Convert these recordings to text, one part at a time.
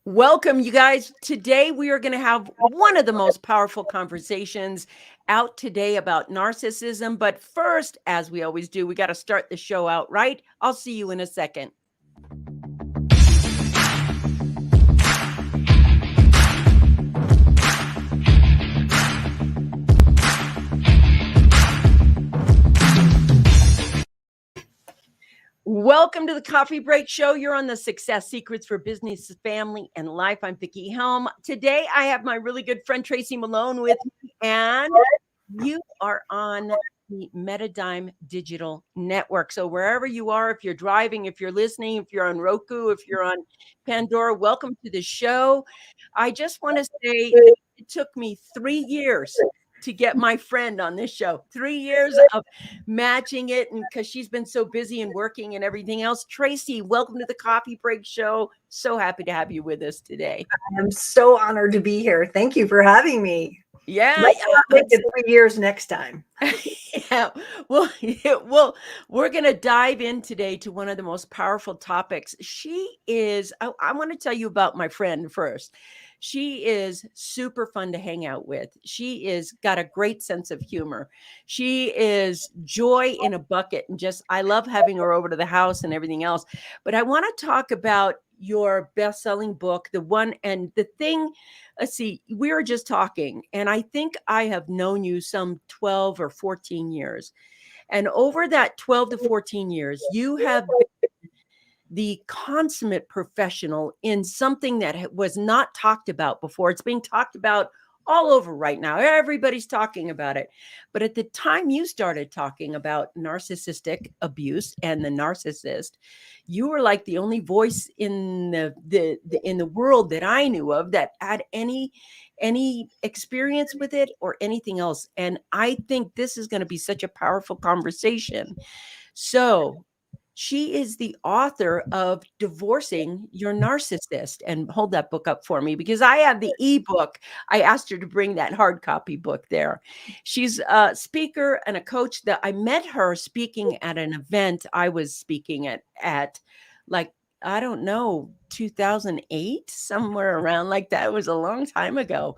Welcome, you guys. Today, we are going to have one of the most powerful conversations out today about narcissism. But first, as we always do, we got to start the show out right. I'll see you in a second. Welcome to the Coffee Break Show. You're on the Success Secrets for Business, Family, and Life. I'm Vickie Helm. Today, I have my really good friend, Tracy Malone, with me, and you are on the Metadime Digital Network. So wherever you are, if you're driving, if you're listening, if you're on Roku, if you're on Pandora, welcome to the show. I just want to say that it took me 3 years to get my friend on this show. 3 years of matching it, and because she's been so busy and working and everything else. Tracy, welcome to the Coffee Break Show. So happy to have you with us today. I'm so honored to be here. Thank you for having me. Yeah, Let's make it 3 years next time. Yeah, well, we're going to dive in today to one of the most powerful topics. She is, I want to tell you about my friend first. She is super fun to hang out with. She is got a great sense of humor. She is joy in a bucket, and just, I love having her over to the house and everything else. But I want to talk about your best-selling book, the one and the thing. Let's see, we were just talking, and I think I have known you some 12 or 14 years. And over that 12 to 14 years, you have been the consummate professional in something that was not talked about before. It's being talked about all over right now. Everybody's talking about it. But at the time you started talking about narcissistic abuse and the narcissist, you were like the only voice in the world that I knew of that had any experience with it or anything else. And I think this is going to be such a powerful conversation. So she is the author of Divorcing Your Narcissist. And hold that book up for me because I have the ebook. I asked her to bring that hard copy book there. She's a speaker and a coach. That I met her speaking at an event I was speaking at like, I don't know, 2008, somewhere around like that. It was a long time ago.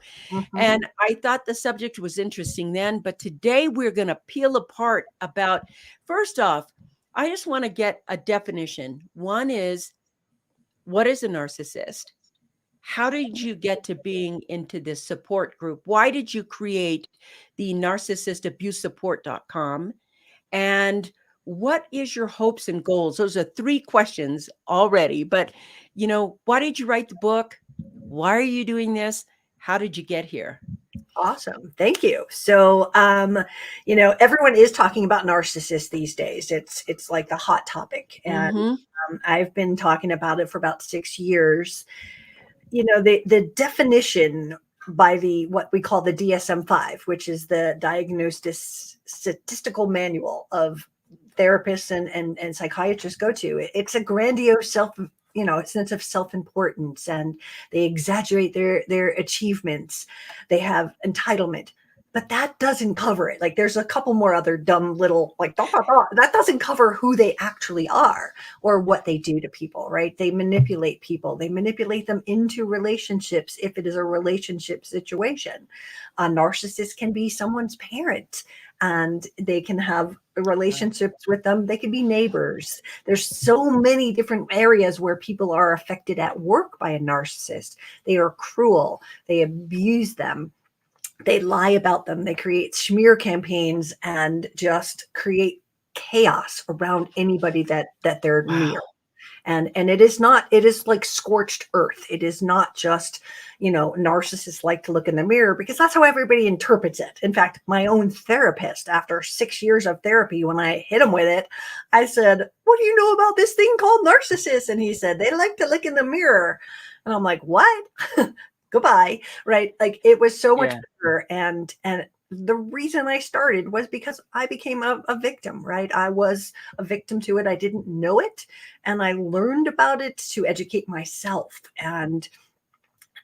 And I thought the subject was interesting then. But today we're going to peel apart about, first off, I just want to get a definition. One is, what is a narcissist? How did you get to being into this support group? Why did you create the narcissistabusesupport.com? And what is your hopes and goals? Those are 3 questions already. But, why did you write the book? Why are you doing this? How did you get here? Awesome. Thank you. So, everyone is talking about narcissists these days. It's like the hot topic. And I've been talking about it for about 6 years. The definition by what we call the DSM-5, which is the Diagnostic Statistical Manual of therapists and psychiatrists go to. It's a grandiose sense of self-importance, and they exaggerate their achievements. They have entitlement, but that doesn't cover it. Like, there's a couple more other dumb little, like, that doesn't cover who they actually are or what they do to people, right? They manipulate people. They manipulate them into relationships if it is a relationship situation. A narcissist can be someone's parent, and they can have relationships with them. They can be neighbors. There's so many different areas where people are affected at work by a narcissist. They are cruel. They abuse them. They lie about them. They create smear campaigns and just create chaos around anybody that they're near. And it is like scorched earth. It is not just, narcissists like to look in the mirror, because that's how everybody interprets it. In fact, my own therapist, after 6 years of therapy, when I hit him with it, I said, "What do you know about this thing called narcissists?" And he said, "They like to look in the mirror." And I'm like, "What?" Goodbye. Right. Like, it was so much better. And the reason I started was because I became a victim, right? I was a victim to it. I didn't know it. And I learned about it to educate myself. And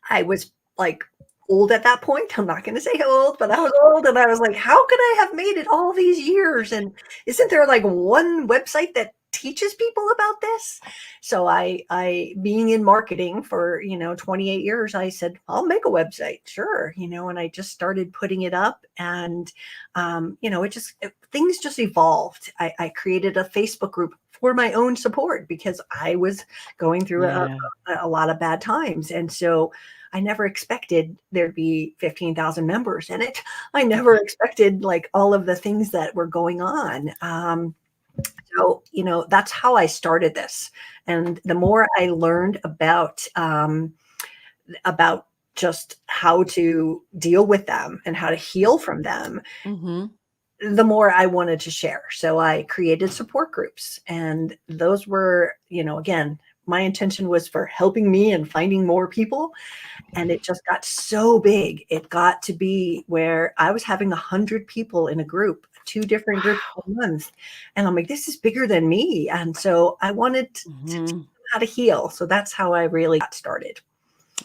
I was like old at that point. I'm not going to say how old, but I was old. And I was like, how could I have made it all these years? And isn't there like one website that teaches people about this. So I being in marketing for, 28 years, I said, I'll make a website. Sure. And I just started putting it up, and, things just evolved. I created a Facebook group for my own support because I was going through Yeah. a lot of bad times. And so I never expected there'd be 15,000 members in it. I never expected like all of the things that were going on. So, that's how I started this. And the more I learned about just how to deal with them and how to heal from them, Mm-hmm. the more I wanted to share. So I created support groups, and those were, again, my intention was for helping me and finding more people. And it just got so big. It got to be where I was having 100 people in a group, 2 different groups a month. And I'm like, this is bigger than me. And so I wanted to teach them how to heal. So that's how I really got started.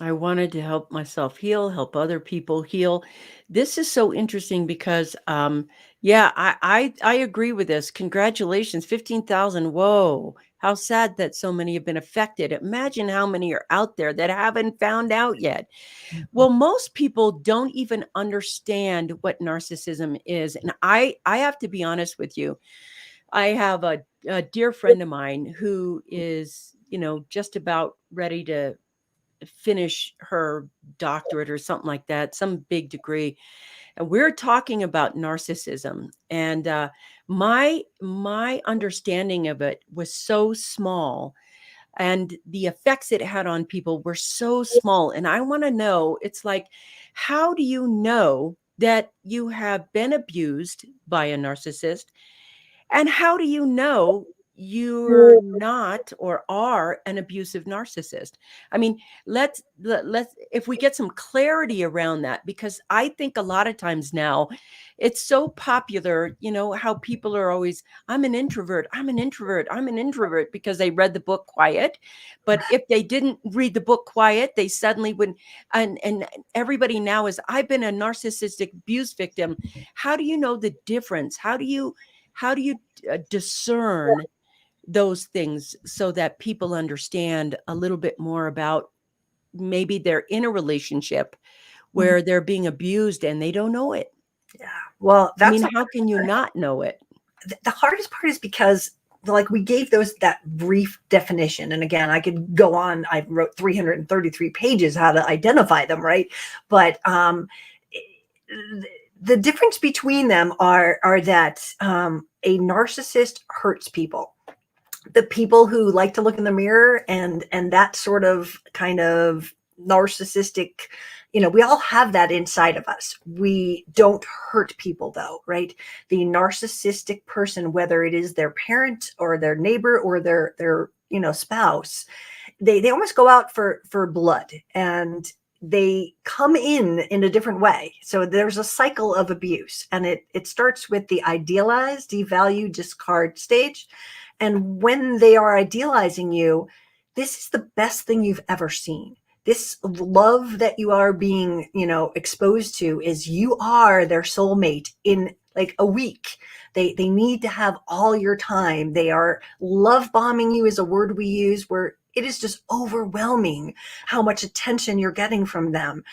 I wanted to help myself heal, help other people heal. This is so interesting because, yeah, I agree with this. Congratulations, 15,000. Whoa, how sad that so many have been affected. Imagine how many are out there that haven't found out yet. Well, most people don't even understand what narcissism is, and I have to be honest with you. I have a dear friend of mine who is, just about ready to finish her doctorate or something like that, some big degree. And we're talking about narcissism. And my understanding of it was so small, and the effects it had on people were so small. And I want to know, it's like, how do you know that you have been abused by a narcissist? And how do you know you're not or are an abusive narcissist? I mean, let's if we get some clarity around that, because I think a lot of times now it's so popular, how people are always, I'm an introvert, I'm an introvert, I'm an introvert, because they read the book Quiet. But if they didn't read the book Quiet, they suddenly would, and everybody now is, I've been a narcissistic abuse victim. How do you know the difference? How do you discern those things so that people understand a little bit more about, maybe they're in a relationship Mhm. where they're being abused and they don't know it? Yeah. Well, I that's mean, how can you not know it? the hardest part is because like we gave those that brief definition, and again I could go on. I wrote 333 pages how to identify them, right? But the difference between them are that a narcissist hurts people. The people who like to look in the mirror and that sort of kind of narcissistic, we all have that inside of us. We don't hurt people though, right? The narcissistic person, whether it is their parent or their neighbor or their spouse, they almost go out for blood, and they come in a different way. So there's a cycle of abuse, and it starts with the idealize, devalue, discard stage. And when they are idealizing you, this is the best thing you've ever seen. This love that you are being, exposed to is you are their soulmate in like a week. They need to have all your time. They are love bombing you, is a word we use, where it is just overwhelming how much attention you're getting from them.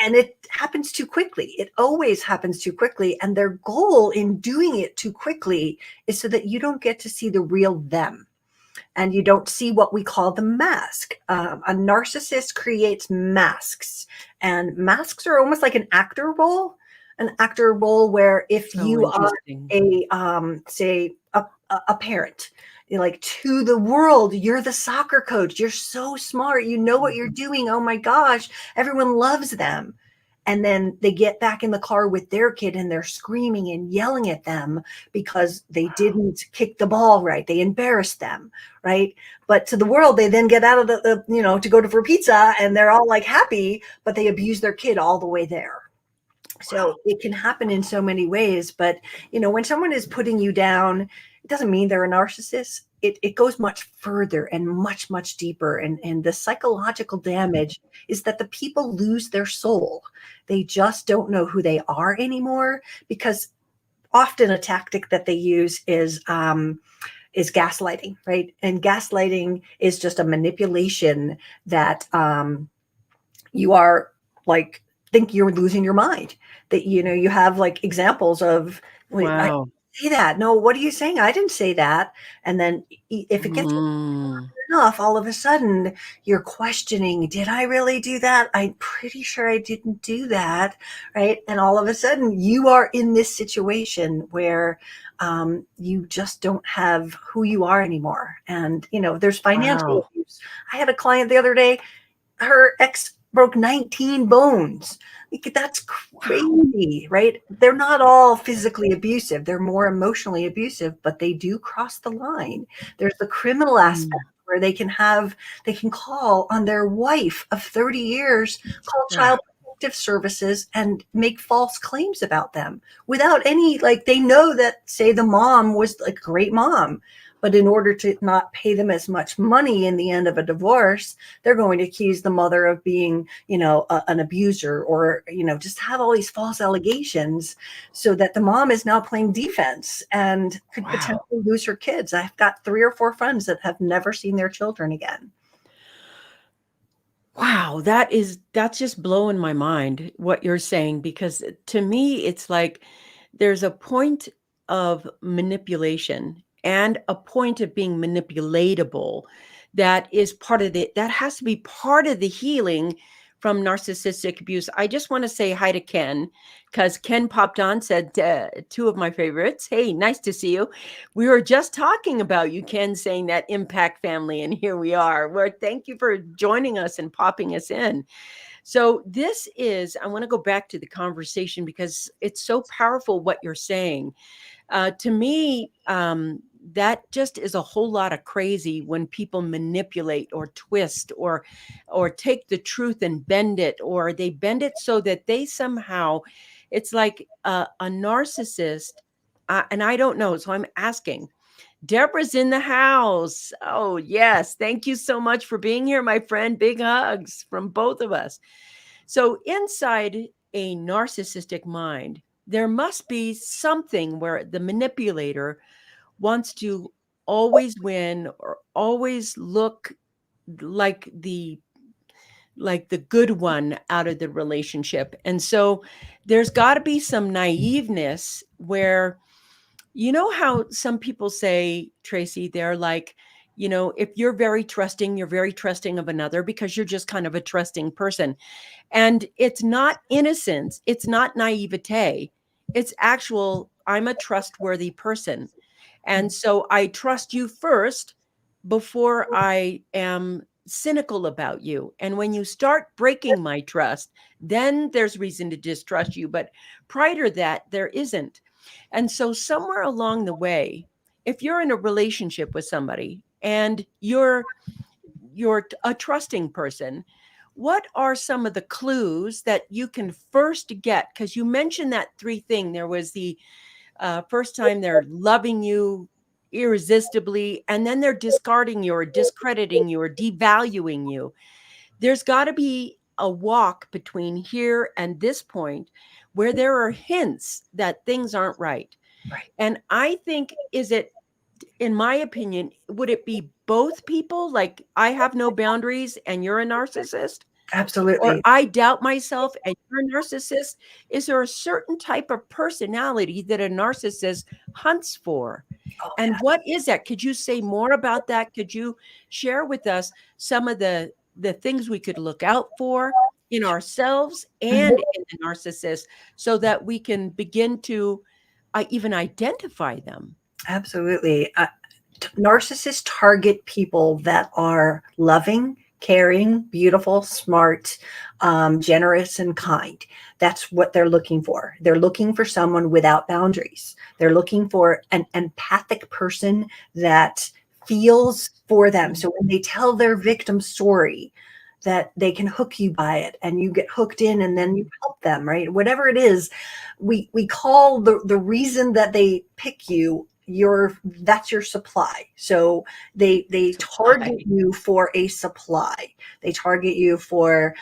And it happens too quickly. It always happens too quickly. And their goal in doing it too quickly is so that you don't get to see the real them, and you don't see what we call the mask. A narcissist creates masks, and masks are almost like an actor role where if So you are interesting. say a parent, like to the world, you're the soccer coach. You're so smart. You know what you're doing. Oh my gosh, everyone loves them. And then they get back in the car with their kid and they're screaming and yelling at them because they didn't kick the ball right. They embarrassed them, right? But to the world, they then get out of to go to for pizza, and they're all like happy, but they abuse their kid all the way there. So it can happen in so many ways. But, when someone is putting you down, it doesn't mean they're a narcissist. It goes much further and much, much deeper. And the psychological damage is that the people lose their soul. They just don't know who they are anymore, because often a tactic that they use is gaslighting, right? And gaslighting is just a manipulation that you are like, think you're losing your mind. That, you have like examples of, wait, I Wow. say that. No, what are you saying? I didn't say that. And then if it gets Mm. enough, all of a sudden you're questioning, did I really do that? I'm pretty sure I didn't do that. Right. And all of a sudden you are in this situation where you just don't have who you are anymore. And, there's financial Wow. abuse. I had a client the other day, her ex broke 19 bones. Like, that's Wow. crazy, right? They're not all physically abusive. They're more emotionally abusive, but they do cross the line. There's the criminal aspect Mm. where they can call on their wife of 30 years, call Wow. child protective services and make false claims about them without any, like, they know that, say, the mom was like a great mom, but in order to not pay them as much money in the end of a divorce, they're going to accuse the mother of being, an abuser, or, just have all these false allegations, so that the mom is now playing defense and could Wow. potentially lose her kids. I've got 3 or 4 friends that have never seen their children again. Wow, that's just blowing my mind what you're saying, because to me it's like there's a point of manipulation and a point of being manipulatable that is part of that has to be part of the healing from narcissistic abuse. I just want to say hi to Ken, because Ken popped on, said two of my favorites. Hey, nice to see you. We were just talking about you, Ken, saying that impact family, and here we are. Thank you for joining us and popping us in. So I want to go back to the conversation because it's so powerful what you're saying. To me, that just is a whole lot of crazy when people manipulate or twist or take the truth and bend it, or they bend it so that they somehow, it's like a narcissist. And I don't know, so I'm asking. Deborah's in the house. Oh, yes. Thank you so much for being here, my friend. Big hugs from both of us. So, inside a narcissistic mind, there must be something where the manipulator wants to always win or always look like the good one out of the relationship. And so there's got to be some naiveness where, you know how some people say, Tracy, they're like, if you're very trusting of another because you're just kind of a trusting person. And it's not innocence, it's not naivete. It's actual, I'm a trustworthy person. And so I trust you first before I am cynical about you. And when you start breaking my trust, then there's reason to distrust you. But prior to that, there isn't. And so somewhere along the way, if you're in a relationship with somebody and you're a trusting person, what are some of the clues that you can first get? Because you mentioned that three thing. There was the first time they're loving you irresistibly, and then they're discarding you or discrediting you or devaluing you. There's got to be a walk between here and this point where there are hints that things aren't right. Right. And I think, in my opinion, would it be both people? Like, I have no boundaries and you're a narcissist? Or Absolutely. I doubt myself and you're a narcissist? Is there a certain type of personality that a narcissist hunts for? Oh, And what is that? Could you say more about that? Could you share with us some of the things we could look out for in ourselves yeah. and in the narcissist so that we can begin to even identify them? Absolutely. Narcissists target people that are loving, caring, beautiful, smart, generous, and kind. That's what they're looking for. They're looking for someone without boundaries. They're looking for an empathic person that feels for them. So when they tell their victim story, that they can hook you by it and you get hooked in, and then you help them, right? Whatever it is, we call the reason that they pick you, that's your supply. So they target Supply. you for a supply. They target you for,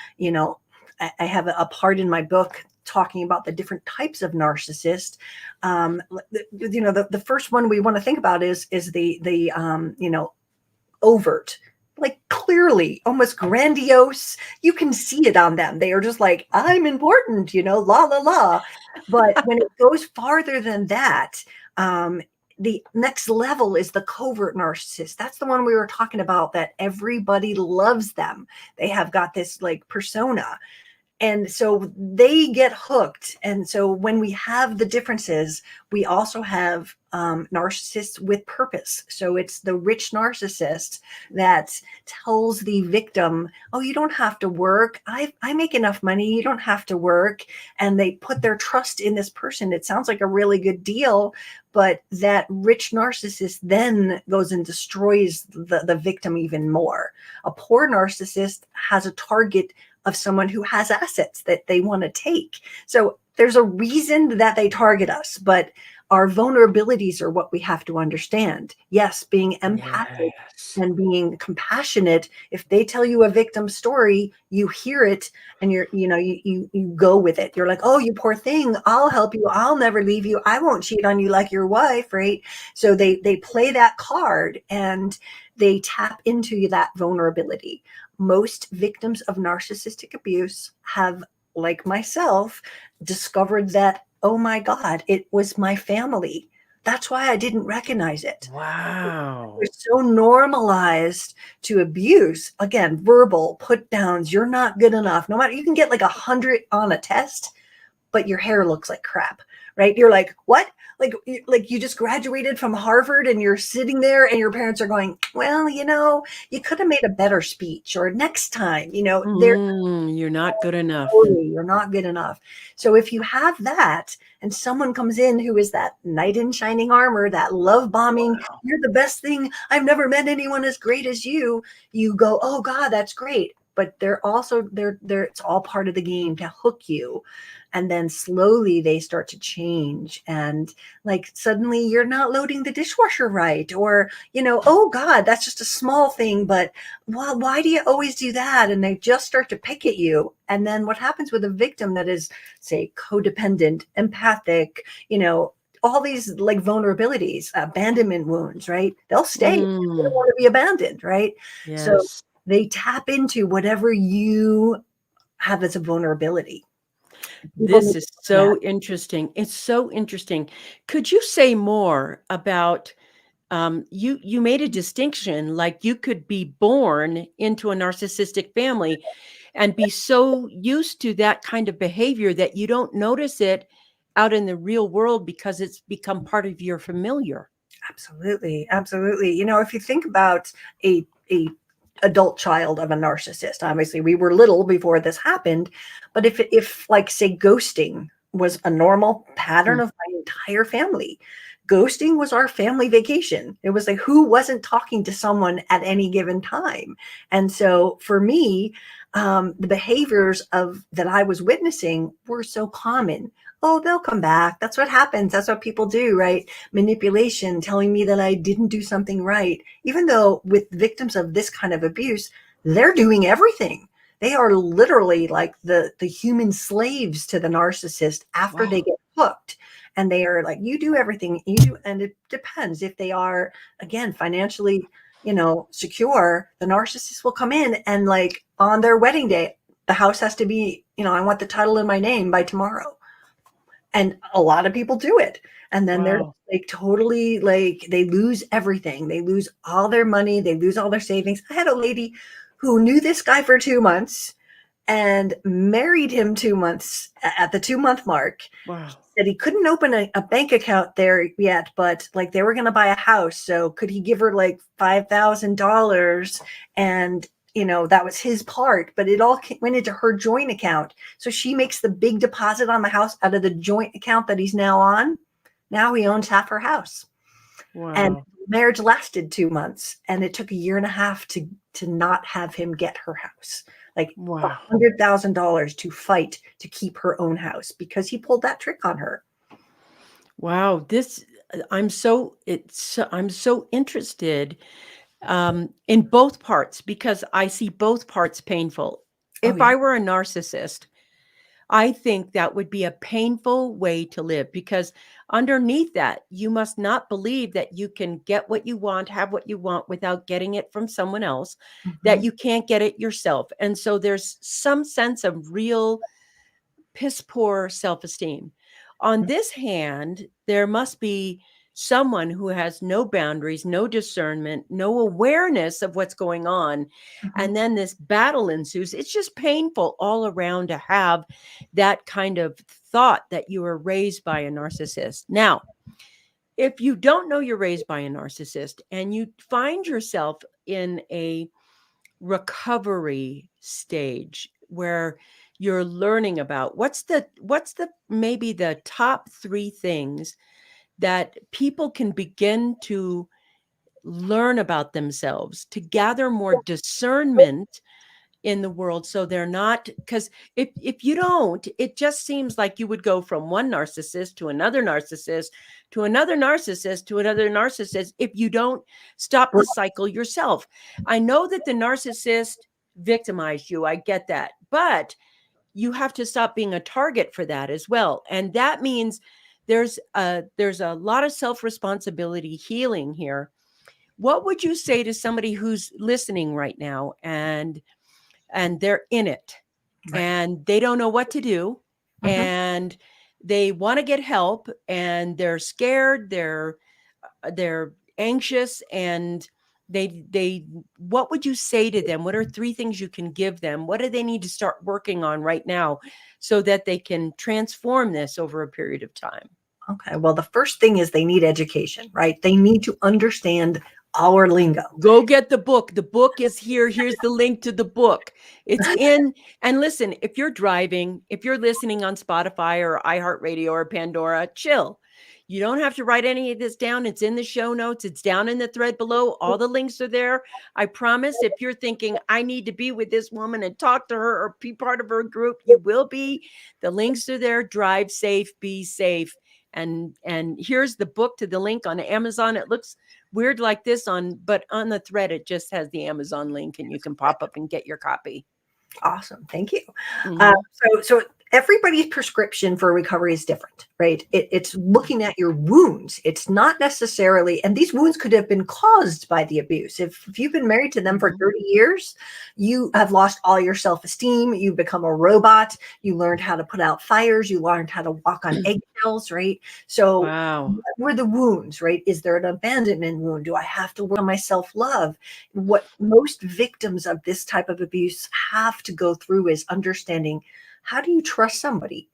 I have a part in my book talking about the different types of narcissist, the first one we want to think about is the overt, like clearly almost grandiose. You can see it on them. They are just like, I'm important, la la la. But when it goes farther than that, the next level is the covert narcissist. That's the one we were talking about, that everybody loves them. They have got this like persona. And so they get hooked. And so when we have the differences, we also have narcissists with purpose. So it's the rich narcissist that tells the victim, oh, you don't have to work. I make enough money. You don't have to work. And they put their trust in this person. It sounds like a really good deal, but that rich narcissist then goes and destroys the victim even more. A poor narcissist has a target of someone who has assets that they want to take. So there's a reason that they target us, but our vulnerabilities are what we have to understand. Yes, being empathic and being compassionate. If they tell you a victim story, you hear it and you go with it. You're like, oh, you poor thing. I'll help you. I'll never leave you. I won't cheat on you like your wife, right? So they play that card and they tap into that vulnerability. Most victims of narcissistic abuse have, like myself, discovered that, oh my God, it was my family. That's why I didn't recognize it. Wow. We're so normalized to abuse. Again, verbal put downs. You're not good enough. No matter, you can get like 100 on a test, but your hair looks like crap, right? You're like, what? Like you just graduated from Harvard and you're sitting there and your parents are going, well, you could have made a better speech, or next time, you're not good enough. You're not good enough. So if you have that and someone comes in who is that knight in shining armor, that love bombing, you're the best thing. I've never met anyone as great as you. You go, oh God, that's great. But they're also, it's all part of the game to hook you. And then slowly they start to change. And like suddenly you're not loading the dishwasher right. Or, oh God, that's just a small thing. But well, why do you always do that? And they just start to pick at you. And then what happens with a victim that is, say, codependent, empathic, all these like vulnerabilities, abandonment wounds, right? They'll stay. They don't want to be abandoned, right? Yes. So they tap into whatever you have as a vulnerability. This is so interesting. It's so interesting. Could you say more about, you made a distinction, like you could be born into a narcissistic family and be so used to that kind of behavior that you don't notice it out in the real world because it's become part of your familiar. Absolutely. Absolutely. If you think about a adult child of a narcissist, obviously we were little before this happened, but if like, say, ghosting was a normal pattern of my entire family, ghosting was our family vacation. It was like, who wasn't talking to someone at any given time? And so for me, the behaviors that I was witnessing were so common. Oh, they'll come back. That's what happens. That's what people do, right? Manipulation, telling me that I didn't do something right. Even though with victims of this kind of abuse, they're doing everything. They are literally like the human slaves to the narcissist after they get hooked. And they are like, you do everything you do. And it depends if they are, again, financially, secure. The narcissist will come in and like on their wedding day, the house has to be, I want the title in my name by tomorrow. And a lot of people do it. And then they're like totally like, they lose everything. They lose all their money. They lose all their savings. I had a lady who knew this guy for 2 months and married him 2 months at the 2-month mark. Wow. Said he couldn't open a bank account there yet, but like they were going to buy a house. So could he give her like $5,000? And that was his part, but it all went into her joint account. So she makes the big deposit on the house out of the joint account that he's now on. Now he owns half her house. Wow. And marriage lasted 2 months, and it took 1.5 years to not have him get her house. Like $100,000 to fight to keep her own house because he pulled that trick on her. Wow. I'm so interested in both parts because I see both parts painful. If I were a narcissist, I think that would be a painful way to live, because underneath that, you must not believe that you can get what you want, have what you want without getting it from someone else, that Mhm. you can't get it yourself. And so there's some sense of real piss poor self-esteem. On this hand, there must be someone who has no boundaries, no discernment, no awareness of what's going on. Mhm. And then this battle ensues. It's just painful all around to have that kind of thought that you were raised by a narcissist. Now, if you don't know you're raised by a narcissist and you find yourself in a recovery stage where you're learning about what's the maybe the top 3 things that people can begin to learn about themselves to gather more discernment in the world, so they're not, because if you don't, it just seems like you would go from one narcissist to another narcissist to another narcissist to another narcissist if you don't stop the cycle yourself. I know that the narcissist victimized you, I get that, but you have to stop being a target for that as well, and that means there's a lot of self-responsibility healing here. What would you say to somebody who's listening right now and they're in it Right. and they don't know what to do, Mhm. and they want to get help and they're scared, they're anxious, and they what would you say to them? What are 3 things you can give them? What do they need to start working on right now so that they can transform this over a period of time? Okay. Well, the first thing is they need education, right? They need to understand our lingo. Go get the book. The book is here. Here's the link to the book. It's in. And listen, if you're driving, if you're listening on Spotify or iHeartRadio or Pandora, chill. You don't have to write any of this down. It's in the show notes. It's down in the thread below. All the links are there. I promise, if you're thinking, I need to be with this woman and talk to her or be part of her group, you will be. The links are there. Drive safe, be safe. And here's the book to the link on Amazon. It looks weird like this but on the thread, it just has the Amazon link and you can pop up and get your copy. Awesome. Thank you. Mhm. So everybody's prescription for recovery is different, right? It's looking at your wounds. It's not necessarily, and these wounds could have been caused by the abuse. If you've been married to them for Mhm. 30 years, you have lost all your self-esteem. You've become a robot. You learned how to put out fires. You learned how to walk on eggshells, right? So Wow. what were the wounds, right? Is there an abandonment wound? Do I have to work on my self-love? What most victims of this type of abuse have to go through is understanding, how do you trust somebody?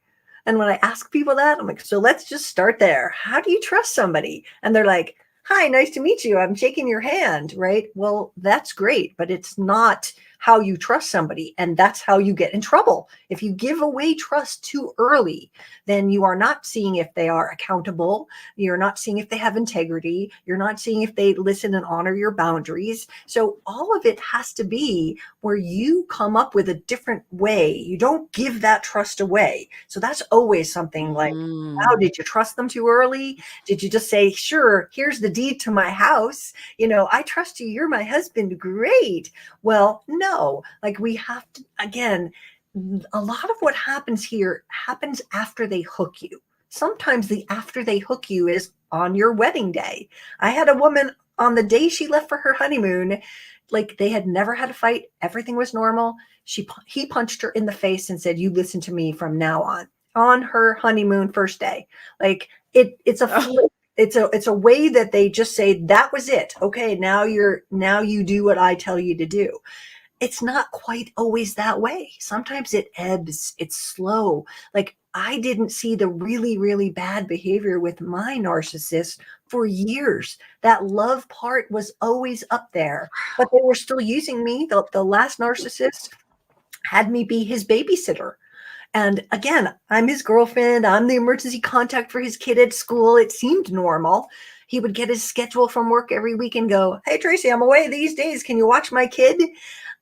And when I ask people that, I'm like, so let's just start there. How do you trust somebody? And they're like, hi, nice to meet you. I'm shaking your hand, right? Well, that's great, but it's not how you trust somebody. And that's how you get in trouble. If you give away trust too early, then you are not seeing if they are accountable. You're not seeing if they have integrity. You're not seeing if they listen and honor your boundaries. So all of it has to be where you come up with a different way. You don't give that trust away. So that's always something like, wow, Mm. did you trust them too early? Did you just say, sure, here's the deed to my house? I trust you. You're my husband. Great. Well, no, like we have to, again, a lot of what happens here happens after they hook you. Sometimes the after they hook you is on your wedding day. I had a woman on the day she left for her honeymoon, like they had never had a fight. Everything was normal. He punched her in the face and said, "You listen to me from now on her honeymoon first day." Like it's a Oh, flip. It's a way that they just say, that was it. Okay, now you do what I tell you to do. It's not quite always that way. Sometimes it ebbs, it's slow. Like I didn't see the really, really bad behavior with my narcissist for years. That love part was always up there, but they were still using me. The last narcissist had me be his babysitter. And again, I'm his girlfriend. I'm the emergency contact for his kid at school. It seemed normal. He would get his schedule from work every week and go, "Hey, Tracy, I'm away these days. Can you watch my kid?"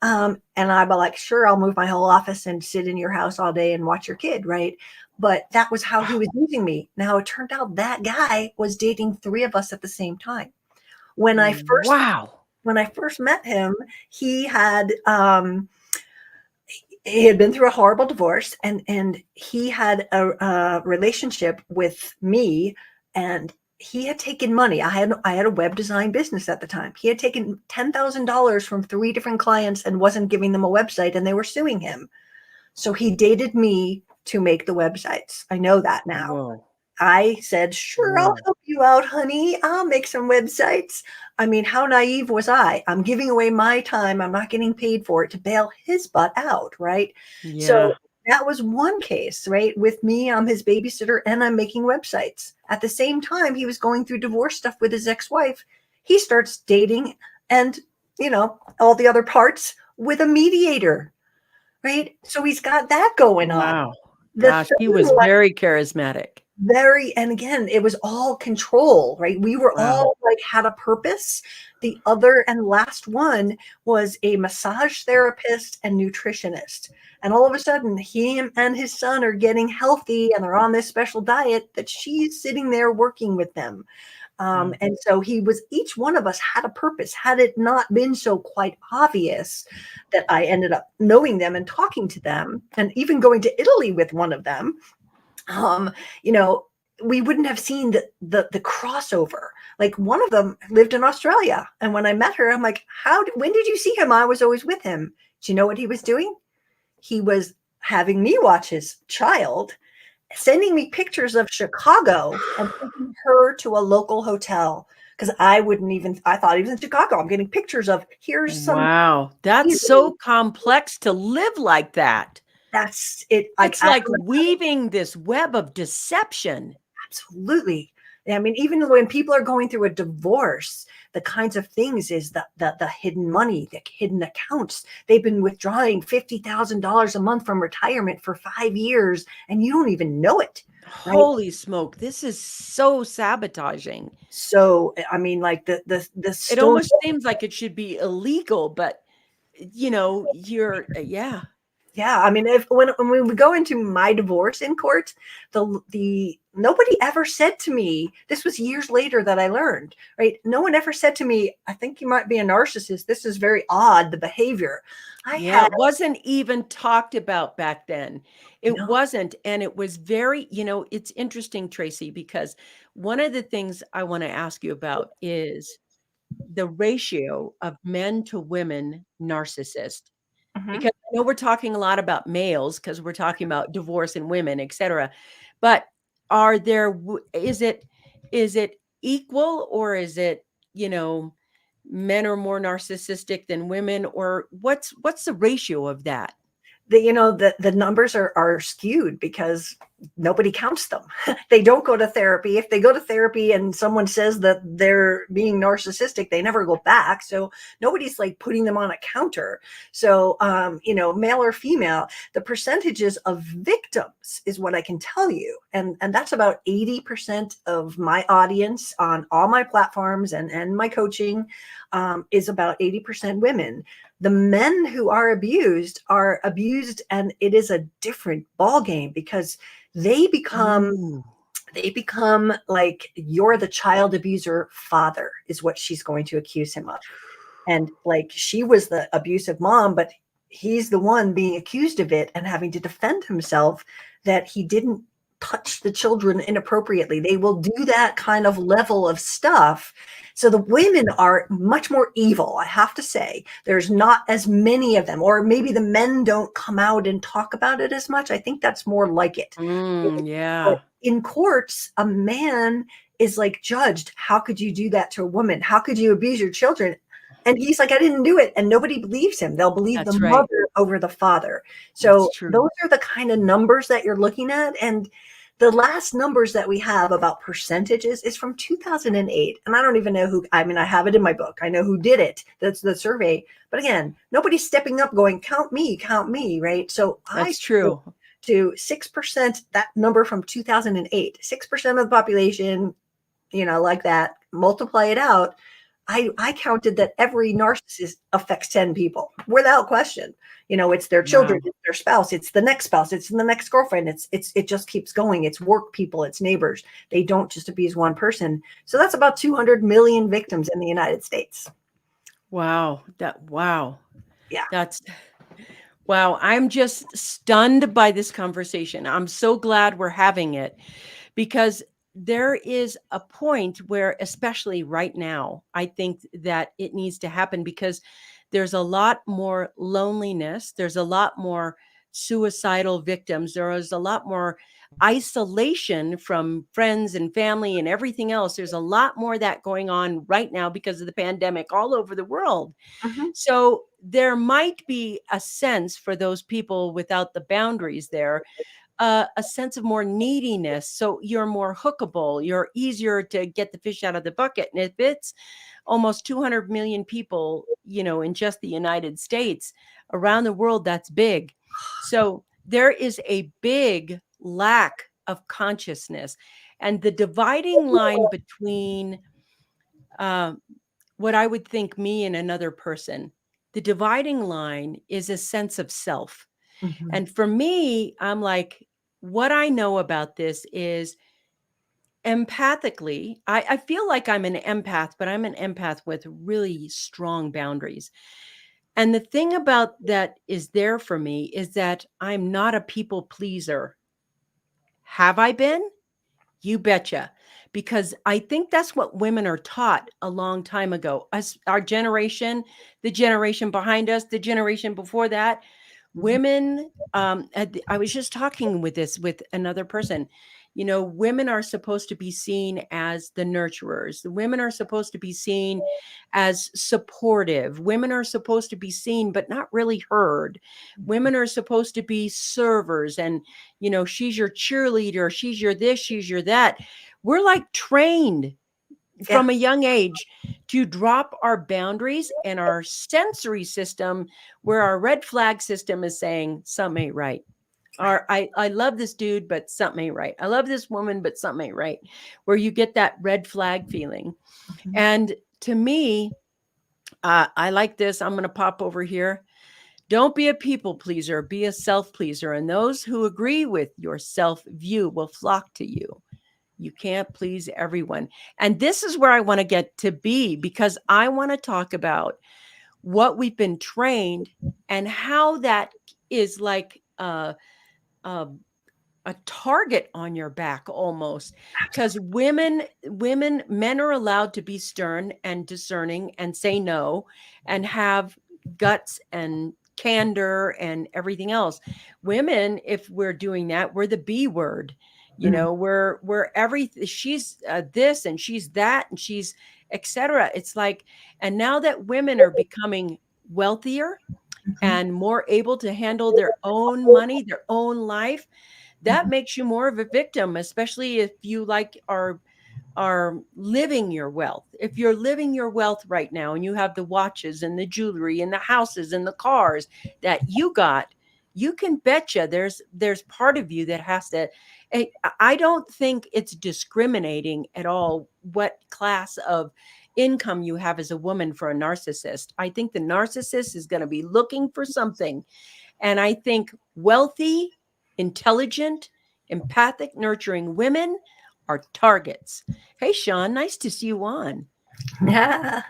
And I'd be like, "Sure, I'll move my whole office and sit in your house all day and watch your kid." Right. But that was how he was using me. Now, it turned out that guy was dating 3 of us at the same time. When I first wow. when I first met him, he had he had been through a horrible divorce, and he had a relationship with me, and he had taken money. I had a web design business at the time. He had taken $10,000 from 3 different clients and wasn't giving them a website, and they were suing him. So he dated me to make the websites. I know that now. Whoa. I said, sure, I'll help you out, honey. I'll make some websites. I mean, how naive was I? I'm giving away my time. I'm not getting paid for it to bail his butt out, right? Yeah. So that was one case, right? With me, I'm his babysitter and I'm making websites. At the same time, he was going through divorce stuff with his ex-wife. He starts dating and, all the other parts with a mediator, right? So he's got that going on. Wow. Gosh, he was very charismatic. And again, it was all control, right? We were all like had a purpose. The other and last one was a massage therapist and nutritionist. And all of a sudden, he and his son are getting healthy and they're on this special diet that she's sitting there working with them. And so each one of us had a purpose. Had it not been so quite obvious that I ended up knowing them and talking to them and even going to Italy with one of them, we wouldn't have seen the crossover. Like one of them lived in Australia. And when I met her, I'm like, when did you see him? I was always with him. Do you know what he was doing? He was having me watch his child, sending me pictures of Chicago and taking her to a local hotel. Because I thought he was in Chicago. I'm getting pictures of, here's some. Wow. That's so complex to live like that. That's it. It's like weaving this web of deception. Absolutely. I mean, even when people are going through a divorce, the kinds of things is the hidden money, the hidden accounts. They've been withdrawing $50,000 a month from retirement for 5 years, and you don't even know it. Right? Holy smoke! This is so sabotaging. So, I mean, like the it almost seems like it should be illegal, but Yeah, I mean, when we go into my divorce in court, the nobody ever said to me, this was years later that I learned, right? No one ever said to me, I think you might be a narcissist. This is very odd, the behavior. It wasn't even talked about back then. It wasn't. And it was very, it's interesting, Tracy, because one of the things I want to ask you about is the ratio of men to women narcissists. Because I know we're talking a lot about males because we're talking about divorce and women, et cetera. But is it equal, or is it, men are more narcissistic than women, or what's the ratio of that? The numbers are skewed because nobody counts them. They don't go to therapy. If they go to therapy and someone says that they're being narcissistic, they never go back. So nobody's like putting them on a counter. So, male or female, the percentages of victims is what I can tell you. And that's about 80% of my audience on all my platforms and my coaching is about 80% women. The men who are abused, and it is a different ballgame because they become like, you're the child abuser father is what she's going to accuse him of. And like, she was the abusive mom, but he's the one being accused of it and having to defend himself that he didn't touch the children inappropriately. They will do that kind of level of stuff. So the women are much more evil, I have to say. There's not as many of them, or maybe the men don't come out and talk about it as much. I think that's more like it. But in courts, a man is like judged. How could you do that to a woman? How could you abuse your children? And he's like, I didn't do it. And nobody believes him. They'll believe the mother over the father. So those are the kind of numbers that you're looking at. And the last numbers that we have about percentages is from 2008. And I don't even know I have it in my book. I know who did it. That's the survey. But again, nobody's stepping up going, count me, right? So that's true. To 6%, that number from 2008, 6% of the population, like that, multiply it out. I counted that every narcissist affects 10 people without question. It's their children, it's their spouse, it's the next spouse, it's the next girlfriend. It just keeps going. It's work people, it's neighbors. They don't just abuse one person. So that's about 200 million victims in the United States. Wow. Yeah. Wow, I'm just stunned by this conversation. I'm so glad we're having it because there is a point where, especially right now, I think that it needs to happen because there's a lot more loneliness. There's a lot more suicidal victims. There is a lot more isolation from friends and family and everything else. There's a lot more of that going on right now because of the pandemic all over the world. Mhm. So there might be a sense for those people without the boundaries there, a sense of more neediness. So you're more hookable, you're easier to get the fish out of the bucket. And if it's almost 200 million people, in just the United States, around the world, that's big. So there is a big lack of consciousness. And the dividing line between uh, what I would think me and another person, the dividing line is a sense of self. Mhm. And for me, I'm like, what I know about this is empathically, I feel like I'm an empath, but I'm an empath with really strong boundaries. And the thing about that is there for me is that I'm not a people pleaser. Have I been? You betcha. Because I think that's what women are taught a long time ago. Us, our generation, the generation behind us, the generation before that, Mhm. women, I was just talking with another person. Women are supposed to be seen as the nurturers. The women are supposed to be seen as supportive. Women are supposed to be seen, but not really heard. Women are supposed to be servers and she's your cheerleader, she's your this, she's your that. We're like trained Yeah. from a young age to drop our boundaries and our sensory system, where our red flag system is saying something ain't right. Or I love this dude, but something ain't right. I love this woman, but something ain't right. Where you get that red flag feeling. Mhm. And to me, I like this. I'm going to pop over here. Don't be a people pleaser, be a self pleaser. And those who agree with your self view will flock to you. You can't please everyone. And this is where I want to get to be, because I want to talk about what we've been trained and how that is like a, a target on your back almost, because men are allowed to be stern and discerning and say no and have guts and candor and everything else. Women, if we're doing that, we're the B word. Mm. We're everything. She's this and she's that and she's etc. It's like, and now that women are becoming wealthier Mhm. and more able to handle their own money, their own life, that Mhm. makes you more of a victim, especially if you like are living your wealth. If you're living your wealth right now and you have the watches and the jewelry and the houses and the cars that you got, you can betcha there's part of you that has to. I don't think it's discriminating at all what class of income you have as a woman for a narcissist. I think the narcissist is going to be looking for something, and I think wealthy, intelligent, empathic, nurturing women are targets. Hey, Sean, nice to see you on. Yeah.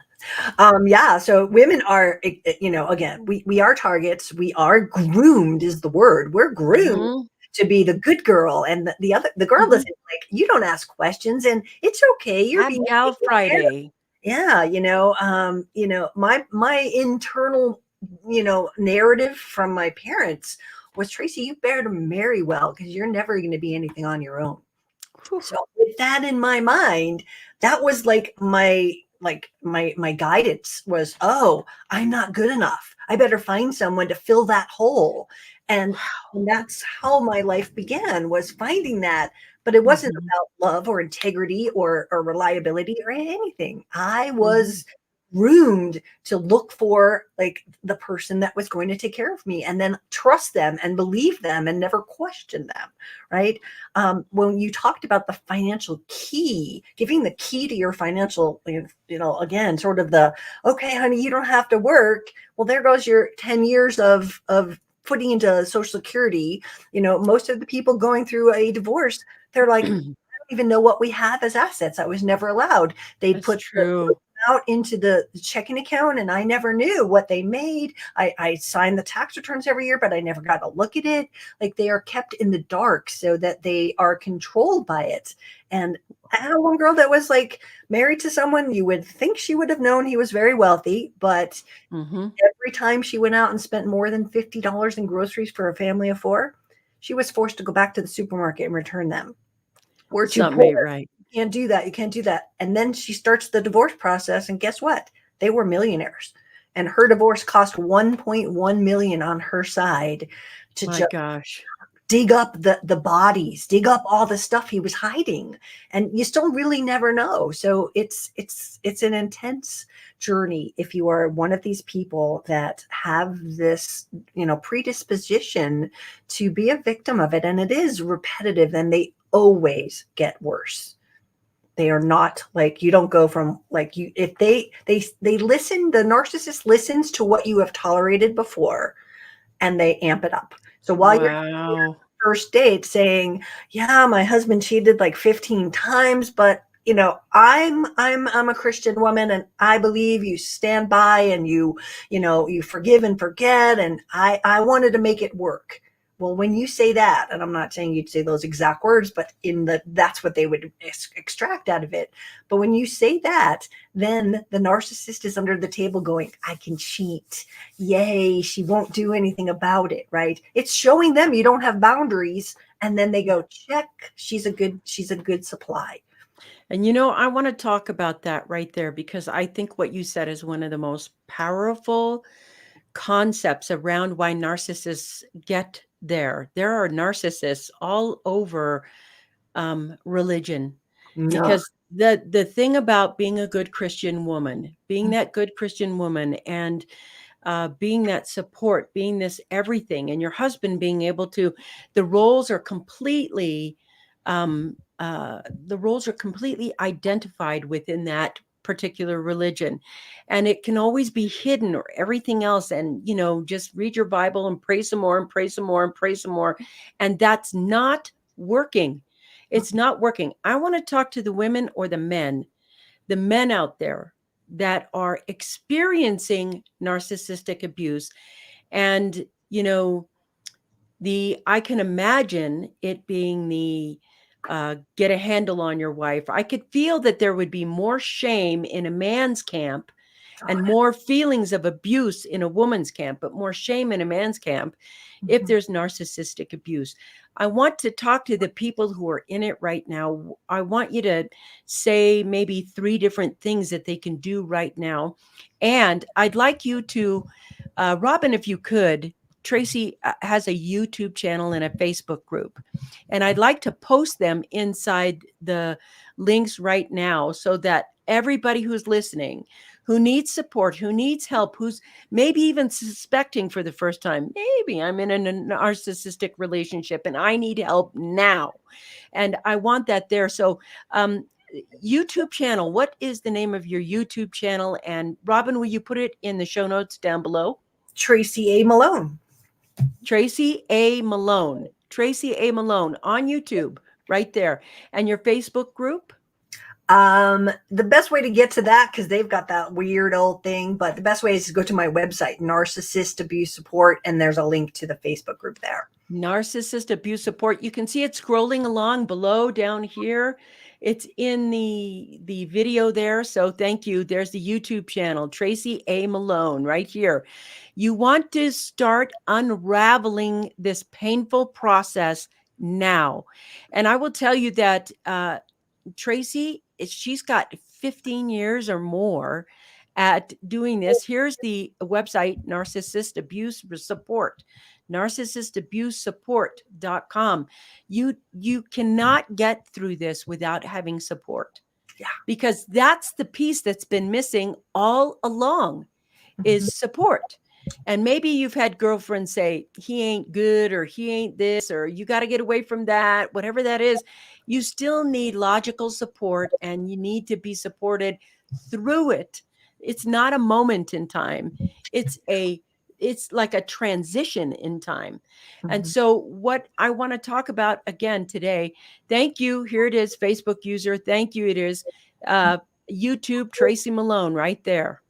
Yeah. So women are, again, we are targets. We are groomed is the word. We're groomed Hmm. to be the good girl. And the girl Hmm. doesn't like, you don't ask questions and it's okay. You're Bad being Gal taken care of. Friday. Yeah. My internal, narrative from my parents was, Tracy, you better marry well because you're never going to be anything on your own. Whew. So with that in my mind, that was like my guidance was, oh, I'm not good enough. I better find someone to fill that hole. And Wow. and that's how my life began, was finding that. But it wasn't Hmm. about love or integrity or reliability or anything. I Hmm. was groomed to look for like the person that was going to take care of me and then trust them and believe them and never question them. Right. When you talked about the financial key, giving the key to your financial, again, sort of the, okay, honey, you don't have to work. Well, there goes your 10 years of putting into Social Security. Most of the people going through a divorce, they're like, I don't even know what we have as assets. I was never allowed. They'd That's put the true. out into the checking account and I never knew what they made. I signed the tax returns every year, but I never got to look at it. Like they are kept in the dark so that they are controlled by it. And I had one girl that was like married to someone you would think she would have known he was very wealthy, but every time she went out and spent more than $50 in groceries for a family of four, she was forced to go back to the supermarket and return them. We're too poor. Right. You can't do that. You can't do that. And then she starts the divorce process. And guess what? They were millionaires. And her divorce cost 1.1 million on her side to gosh. dig up the bodies, dig up all the stuff he was hiding. And you still really never know. So it's an intense journey if you are one of these people that have this, predisposition to be a victim of it. And it is repetitive and they always get worse. They are not like, you don't go from like you, if they listen, the narcissist listens to what you have tolerated before and they amp it up. So while you're on first date saying, yeah, my husband cheated like 15 times, but I'm a Christian woman and I believe you stand by and you forgive and forget. And I wanted to make it work. Well, when you say that, and I'm not saying you'd say those exact words, but that's what they would extract out of it. But when you say that, then the narcissist is under the table going, I can cheat. Yay, she won't do anything about it, right? It's showing them you don't have boundaries. And then they go, check, she's a good supply. And I want to talk about that right there because I think what you said is one of the most powerful concepts around why narcissists get there. There are narcissists all over religion because the thing about being a good Christian woman, being that good Christian woman and being that support, being this everything, and your husband being able to, the roles are completely identified within that particular religion, and it can always be hidden or everything else. And just read your Bible and pray some more and pray some more and pray some more, and that's not working. It's not working. I want to talk to the women or the men out there that are experiencing narcissistic abuse. And I can imagine it being the get a handle on your wife. I could feel that there would be more shame in a man's camp and more feelings of abuse in a woman's camp, but more shame in a man's camp if there's narcissistic abuse. I want to talk to the people who are in it right now. I want you to say maybe 3 different things that they can do right now. And I'd like you to, Robin, if you could, Tracy has a YouTube channel and a Facebook group, and I'd like to post them inside the links right now so that everybody who's listening, who needs support, who needs help, who's maybe even suspecting for the first time, maybe I'm in a narcissistic relationship and I need help now. And I want that there. So YouTube channel, what is the name of your YouTube channel? And Robin, will you put it in the show notes down below? Tracy A. Malone. Tracy A. Malone. Tracy A. Malone on YouTube, right there. And your Facebook group? The best way to get to that, because they've got that weird old thing, but the best way is to go to my website, Narcissist Abuse Support, and there's a link to the Facebook group there. Narcissist Abuse Support. You can see it scrolling along below down here. It's in the video there. So thank you. There's the YouTube channel, Tracy A. Malone, right here. You want to start unraveling this painful process now. And I will tell you that Tracy, she's got 15 years or more at doing this. Here's the website, Narcissist Abuse Support, narcissistabusesupport.com. You cannot get through this without having support. Yeah. Because that's the piece that's been missing all along is support. And maybe you've had girlfriends say, he ain't good, or he ain't this, or you got to get away from that, whatever that is. You still need logical support, and you need to be supported through it. It's not a moment in time. It's like a transition in time. And so what I want to talk about again today, thank you. Here it is, Facebook user. Thank you. It is, YouTube, Tracy Malone, right there.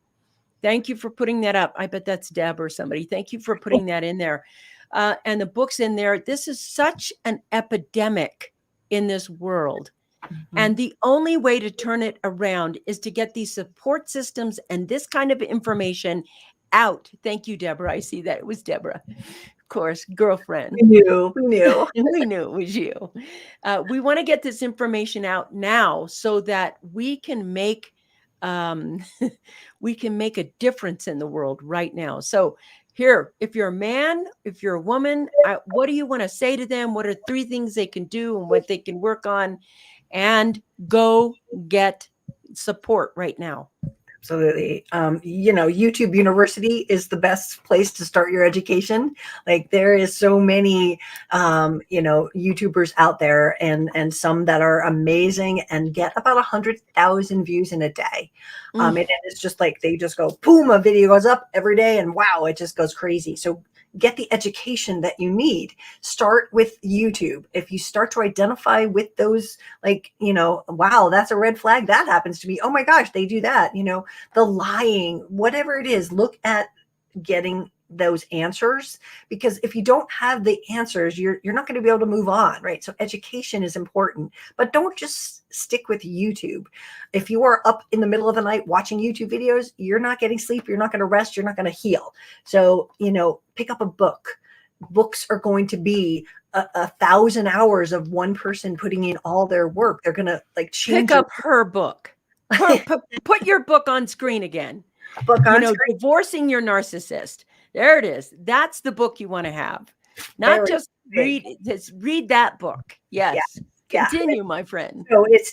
Thank you for putting that up. I bet that's Deb or somebody. Thank you for putting that in there. And the book's in there. This is such an epidemic in this world. Mhm. And the only way to turn it around is to get these support systems and this kind of information out. Thank you, Deborah. I see that it was Deborah, of course, girlfriend. We knew. We knew. We knew it was you. We want to get this information out now so that we can make we can make a difference in the world right now. So here, if you're a man, if you're a woman, what do you want to say to them? What are 3 things they can do and what they can work on? And go get support right now. Absolutely. YouTube University is the best place to start your education. Like there is so many, YouTubers out there and some that are amazing and get about 100,000 views in a day. And it's just like, they just go, boom, a video goes up every day and wow, it just goes crazy. So get the education that you need. Start with YouTube. If you start to identify with those, wow, that's a red flag. That happens to me. Oh my gosh, they do that. The lying, whatever it is, look at getting those answers, because if you don't have the answers, you're not going to be able to move on, right? So education is important, but don't just stick with YouTube. If you are up in the middle of the night watching YouTube videos, you're not getting sleep, you're not going to rest, you're not going to heal. So, pick up a book. Books are going to be 1,000 hours of one person putting in all their work. They're going to change. Pick up her book. Put your book on screen again. Book on screen. Divorcing Your Narcissist. There it is. That's the book you want to have. Not just read that book. Yes. Continue, my friend.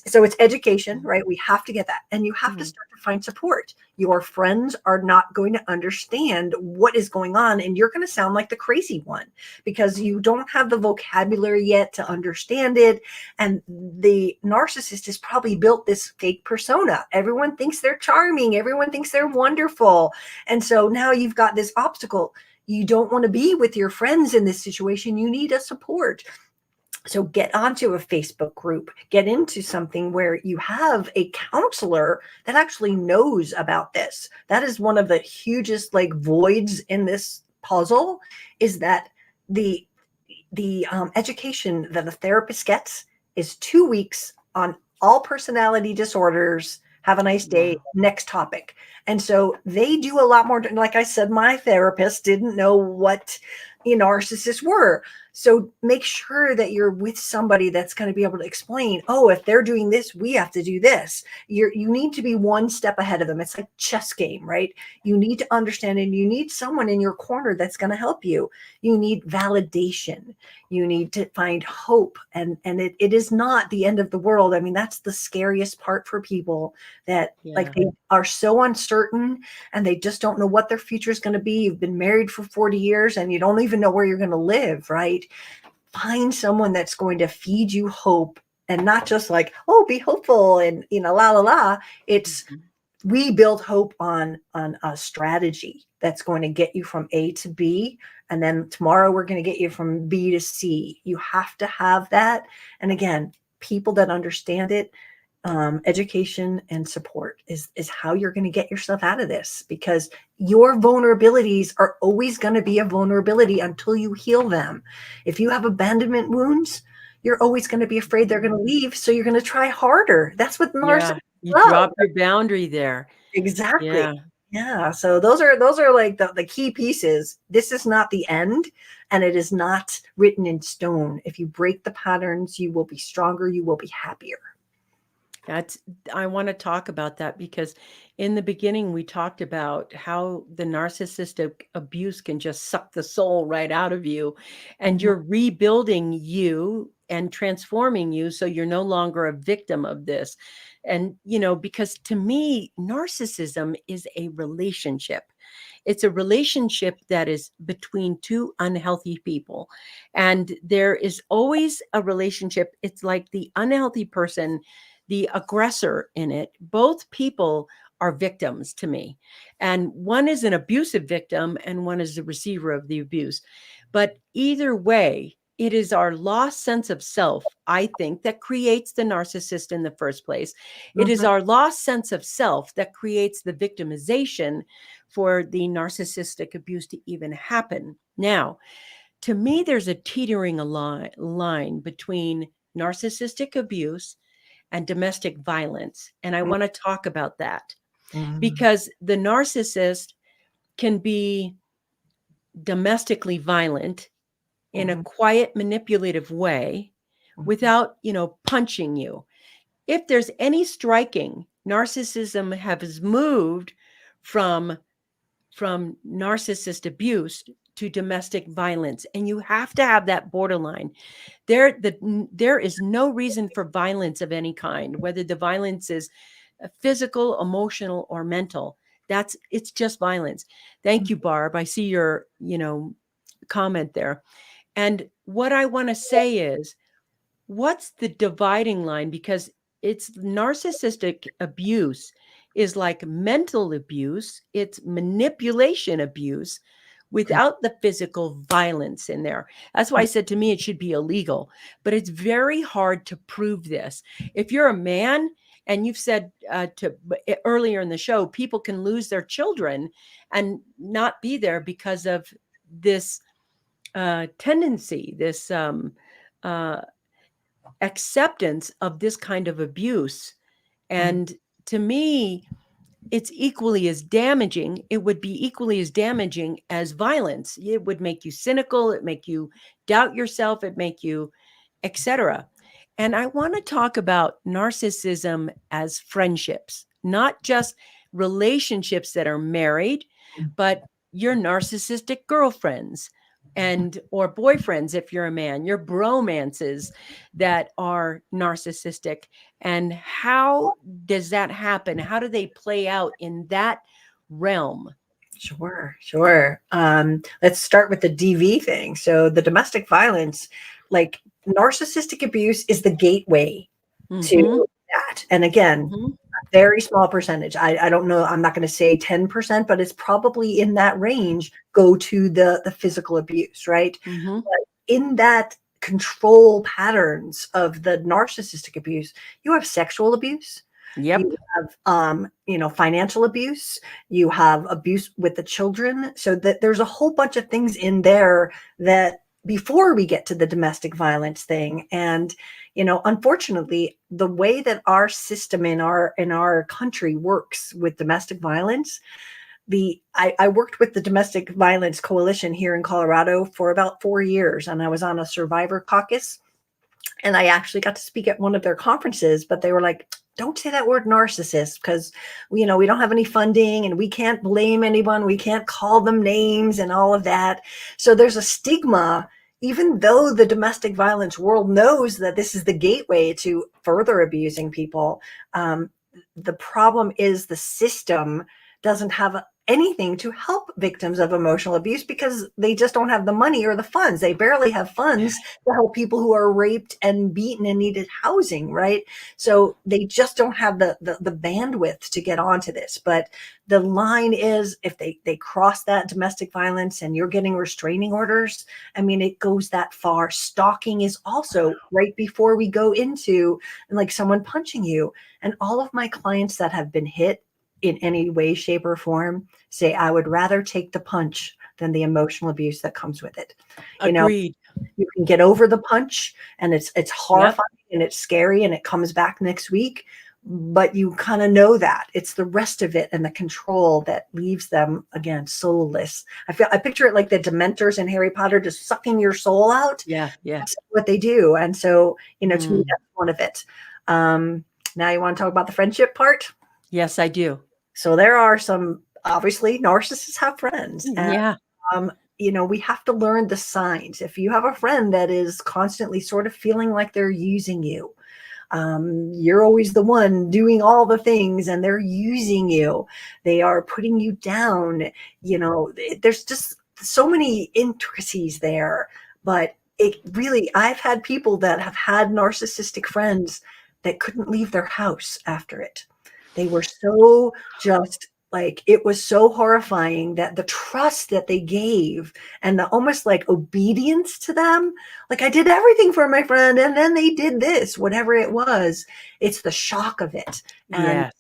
So it's education, right? We have to get that. And you have to start to find support. Your friends are not going to understand what is going on. And you're going to sound like the crazy one because you don't have the vocabulary yet to understand it. And the narcissist has probably built this fake persona. Everyone thinks they're charming. Everyone thinks they're wonderful. And so now you've got this obstacle. You don't want to be with your friends in this situation. You need a support. So get onto a Facebook group, get into something where you have a counselor that actually knows about this. That is one of the hugest voids in this puzzle, is that the education that a therapist gets is 2 weeks on all personality disorders. Have a nice day. Wow. Next topic. And so they do a lot more. Like I said, my therapist didn't know what narcissists were. So make sure that you're with somebody that's going to be able to explain, oh, if they're doing this, we have to do this. You need to be one step ahead of them. It's like chess game, right? You need to understand, and you need someone in your corner that's going to help you. You need validation. You need to find hope. And it is not the end of the world. I mean, that's the scariest part for people, that they are so uncertain and they just don't know what their future is going to be. You've been married for 40 years and you don't even know where you're going to live, right? Find someone that's going to feed you hope, and not just oh, be hopeful and la la la. It's we build hope on a strategy that's going to get you from A to B, and then tomorrow we're going to get you from B to C. You have to have that. And again, people that understand it, education and support is how you're going to get yourself out of this, because your vulnerabilities are always going to be a vulnerability until you heal them. If you have abandonment wounds, you're always going to be afraid they're going to leave. So you're going to try harder. That's what narcissists you drop your boundary there. Exactly. Yeah. So those are the key pieces. This is not the end, and it is not written in stone. If you break the patterns, you will be stronger. You will be happier. I want to talk about that, because in the beginning we talked about how the narcissistic abuse can just suck the soul right out of you, and you're rebuilding you and transforming you so you're no longer a victim of this. And because to me, narcissism is a relationship. It's a relationship that is between two unhealthy people, and there is always a relationship. It's like the unhealthy person, the aggressor in it. Both people are victims to me. And one is an abusive victim and one is the receiver of the abuse. But either way, it is our lost sense of self, I think, that creates the narcissist in the first place. It is Mhm. our lost sense of self that creates the victimization for the narcissistic abuse to even happen. Now, to me, there's a teetering line between narcissistic abuse and domestic violence. And I want to talk about that Mhm. because the narcissist can be domestically violent in a Mhm. quiet, manipulative way Mhm. without, punching you. If there's any striking, narcissism has moved from narcissist abuse to domestic violence, and you have to have that borderline. There is no reason for violence of any kind, whether the violence is physical, emotional, or mental. It's just violence. Thank you, Barb. I see your, comment there. And what I want to say is, what's the dividing line? Because it's narcissistic abuse is like mental abuse, it's manipulation abuse without the physical violence in there. That's why I said to me it should be illegal, but it's very hard to prove this. If you're a man and you've said earlier in the show, people can lose their children and not be there because of this tendency, this uh, acceptance of this kind of abuse. Mhm. And to me, it's equally as damaging. It would be equally as damaging as violence. It would make you cynical. It make you doubt yourself. It make you, etc. And I want to talk about narcissism as friendships, not just relationships that are married, but your narcissistic girlfriends and or boyfriends if you're a man, your bromances that are narcissistic. And how does that happen? How do they play out in that realm? Sure, sure. Let's start with the DV thing. So the domestic violence, like narcissistic abuse is the gateway Mm-hmm. to that. And again, Mm-hmm. very small percentage. I don't know. I'm not going to say 10%, but it's probably in that range. Go to the physical abuse, right? Mm-hmm. But in that control patterns of the narcissistic abuse, you have sexual abuse, Yep. you have financial abuse, you have abuse with the children. So that there's a whole bunch of things in there that before we get to the domestic violence thing. And unfortunately, the way that our system in our country works with domestic violence, I worked with the Domestic Violence Coalition here in Colorado for about 4 years, and I was on a survivor caucus, and I actually got to speak at one of their conferences, but they were like, don't say that word narcissist, because we don't have any funding and we can't blame anyone, we can't call them names and all of that. So there's a stigma, even though the domestic violence world knows that this is the gateway to further abusing people. The problem is the system doesn't have anything to help victims of emotional abuse because they just don't have the money or the funds. They barely have funds to help people who are raped and beaten and needed housing, right? So they just don't have the bandwidth to get onto this. But the line is, if they cross that domestic violence and you're getting restraining orders, I mean, it goes that far. Stalking is also right before we go into like someone punching you. And all of my clients that have been hit in any way, shape, or form say, I would rather take the punch than the emotional abuse that comes with it. Agreed. You can get over the punch and it's Yep. horrifying and it's scary and it comes back next week, but you kind of know that it's the rest of it and the control that leaves them, again, soulless. I picture it like the Dementors in Harry Potter, just sucking your soul out. Yeah. Yeah. That's what they do. And so, to me, Mm. that's one of it. Now you want to talk about the friendship part? Yes, I do. So there are some, obviously, narcissists have friends. And, Yeah. we have to learn the signs. If you have a friend that is constantly sort of feeling like they're using you, you're always the one doing all the things and they're using you, they are putting you down, there's just so many intricacies there. But it really, I've had people that have had narcissistic friends that couldn't leave their house after it. They were so just like, it was so horrifying that the trust that they gave and the almost like obedience to them, like, I did everything for my friend and then they did this, whatever it was. It's the shock of it. And Yes.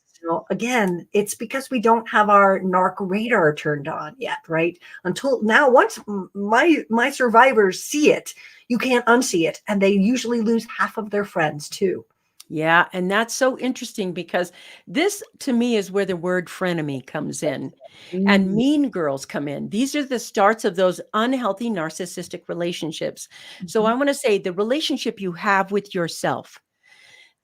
again, it's because we don't have our narc radar turned on yet, right? Until now, once my survivors see it, you can't unsee it, and they usually lose half of their friends too. Yeah, and that's so interesting because this, to me, is where the word frenemy comes in and Mm. mean girls come in. These are the starts of those unhealthy narcissistic relationships. So I Mhm. want to say the relationship you have with yourself,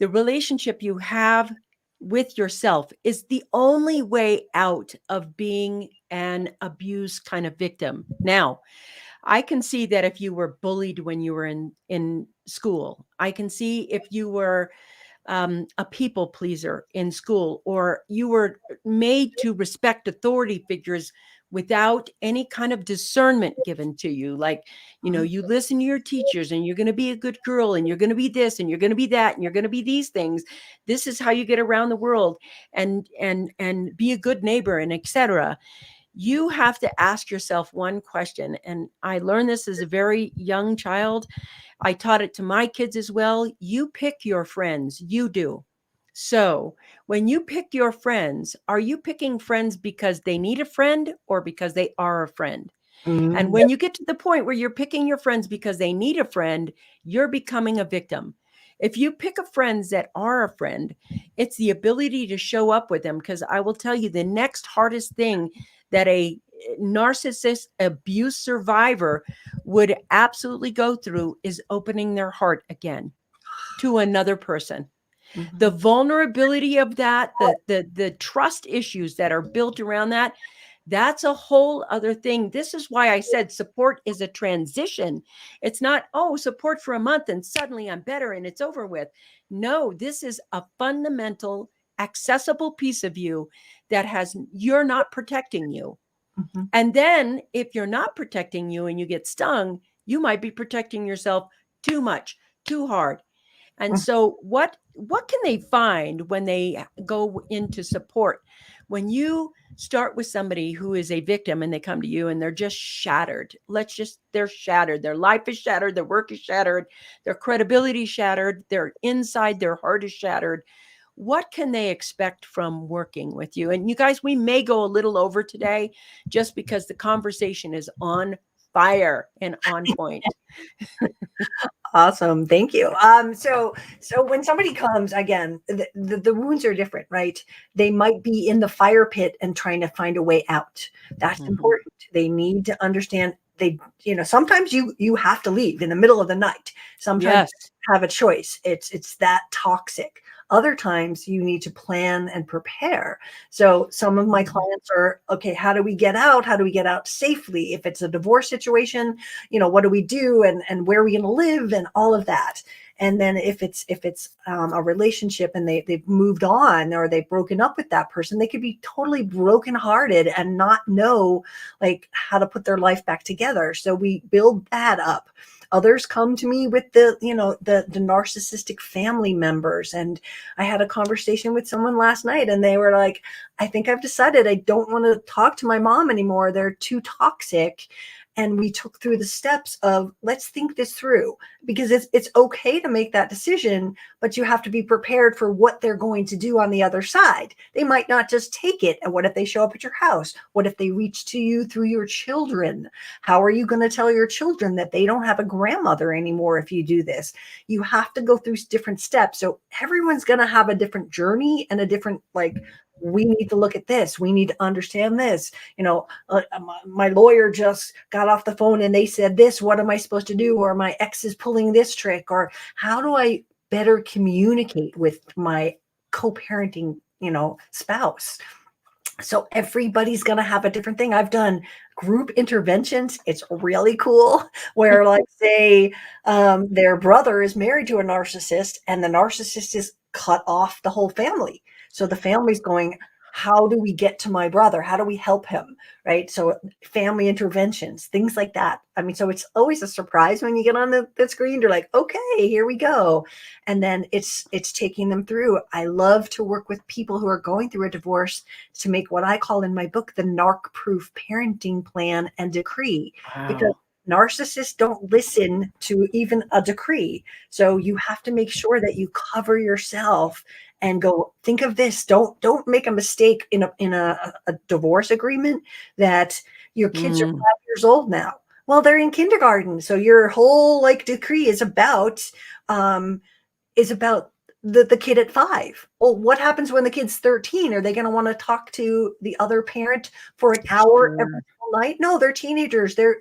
the relationship you have with yourself is the only way out of being an abuse kind of victim. Now, I can see that if you were bullied when you were in school, I can see if you were a people pleaser in school, or you were made to respect authority figures without any kind of discernment given to you. Like, you listen to your teachers and you're going to be a good girl and you're going to be this and you're going to be that and you're going to be these things. This is how you get around the world and be a good neighbor and etc. You have to ask yourself one question. And I learned this as a very young child. I taught it to my kids as well. You pick your friends. You do. So when you pick your friends, are you picking friends because they need a friend or because they are a friend? And Mm. when you get to the point where you're picking your friends because they need a friend, you're becoming a victim. If you pick a friends that are a friend, it's the ability to show up with them. Because I will tell you, the next hardest thing that a narcissist abuse survivor would absolutely go through is opening their heart again to another person. The Mhm. vulnerability of that, the trust issues that are built around that, that's a whole other thing. This is why I said support is a transition. It's not, oh, support for a month and suddenly I'm better and it's over with. No, this is a fundamental, accessible piece of you that you're not protecting you. Mhm. And then if you're not protecting you and you get stung, you might be protecting yourself too much, too hard. And Mhm. so what can they find when they go into support? When you start with somebody who is a victim and they come to you and they're just shattered. They're shattered. Their life is shattered, their work is shattered, their credibility shattered, their inside, their heart is shattered. What can they expect from working with you? And you guys, we may go a little over today just because the conversation is on fire and on point. Awesome. Thank you. So when somebody comes, again, the wounds are different, right? They might be in the fire pit and trying to find a way out. That's Mhm. important. They need to understand sometimes you have to leave in the middle of the night. Sometimes Yes. you have a choice. It's that toxic. Other times you need to plan and prepare. So some of my Mhm. clients are, okay, how do we get out? How do we get out safely? If it's a divorce situation, what do we do, and where are we going to live, and all of that. And then if it's a relationship and they've moved on or they've broken up with that person, they could be totally brokenhearted and not know like how to put their life back together. So we build that up. Others come to me with the narcissistic family members. And I had a conversation with someone last night and they were like, I think I've decided I don't want to talk to my mom anymore. They're too toxic. And we took through the steps of, let's think this through, because it's okay to make that decision, but you have to be prepared for what they're going to do on the other side. They might not just take it. And what if they show up at your house? What if they reach to you through your children? How are you going to tell your children that they don't have a grandmother anymore if you do this? You have to go through different steps. So everyone's going to have a different journey and a different, like, we need to look at this. We need to understand this. My lawyer just got off the phone and they said this. What am I supposed to do? Or my ex is pulling this trick. Or how do I better communicate with my co-parenting, spouse? So everybody's going to have a different thing. I've done group interventions. It's really cool. Where, like, say, their brother is married to a narcissist and the narcissist is cut off the whole family. So the family's going, how do we get to my brother? How do we help him? Right. So family interventions, things like that. I mean, so it's always a surprise when you get on the screen. You're like, okay, here we go. And then it's taking them through. I love to work with people who are going through a divorce to make what I call in my book the narc-proof parenting plan and decree, because Wow. narcissists don't listen to even a decree. So you have to make sure that you cover yourself and go, think of this. Don't make a mistake in a divorce agreement that your kids are Mm. 5 years old now. Well, they're in kindergarten. So your whole like decree um is about the kid at 5. Well, what happens when the kid's 13? Are they going to want to talk to the other parent for an hour every Sure. single night? No, they're teenagers. They're,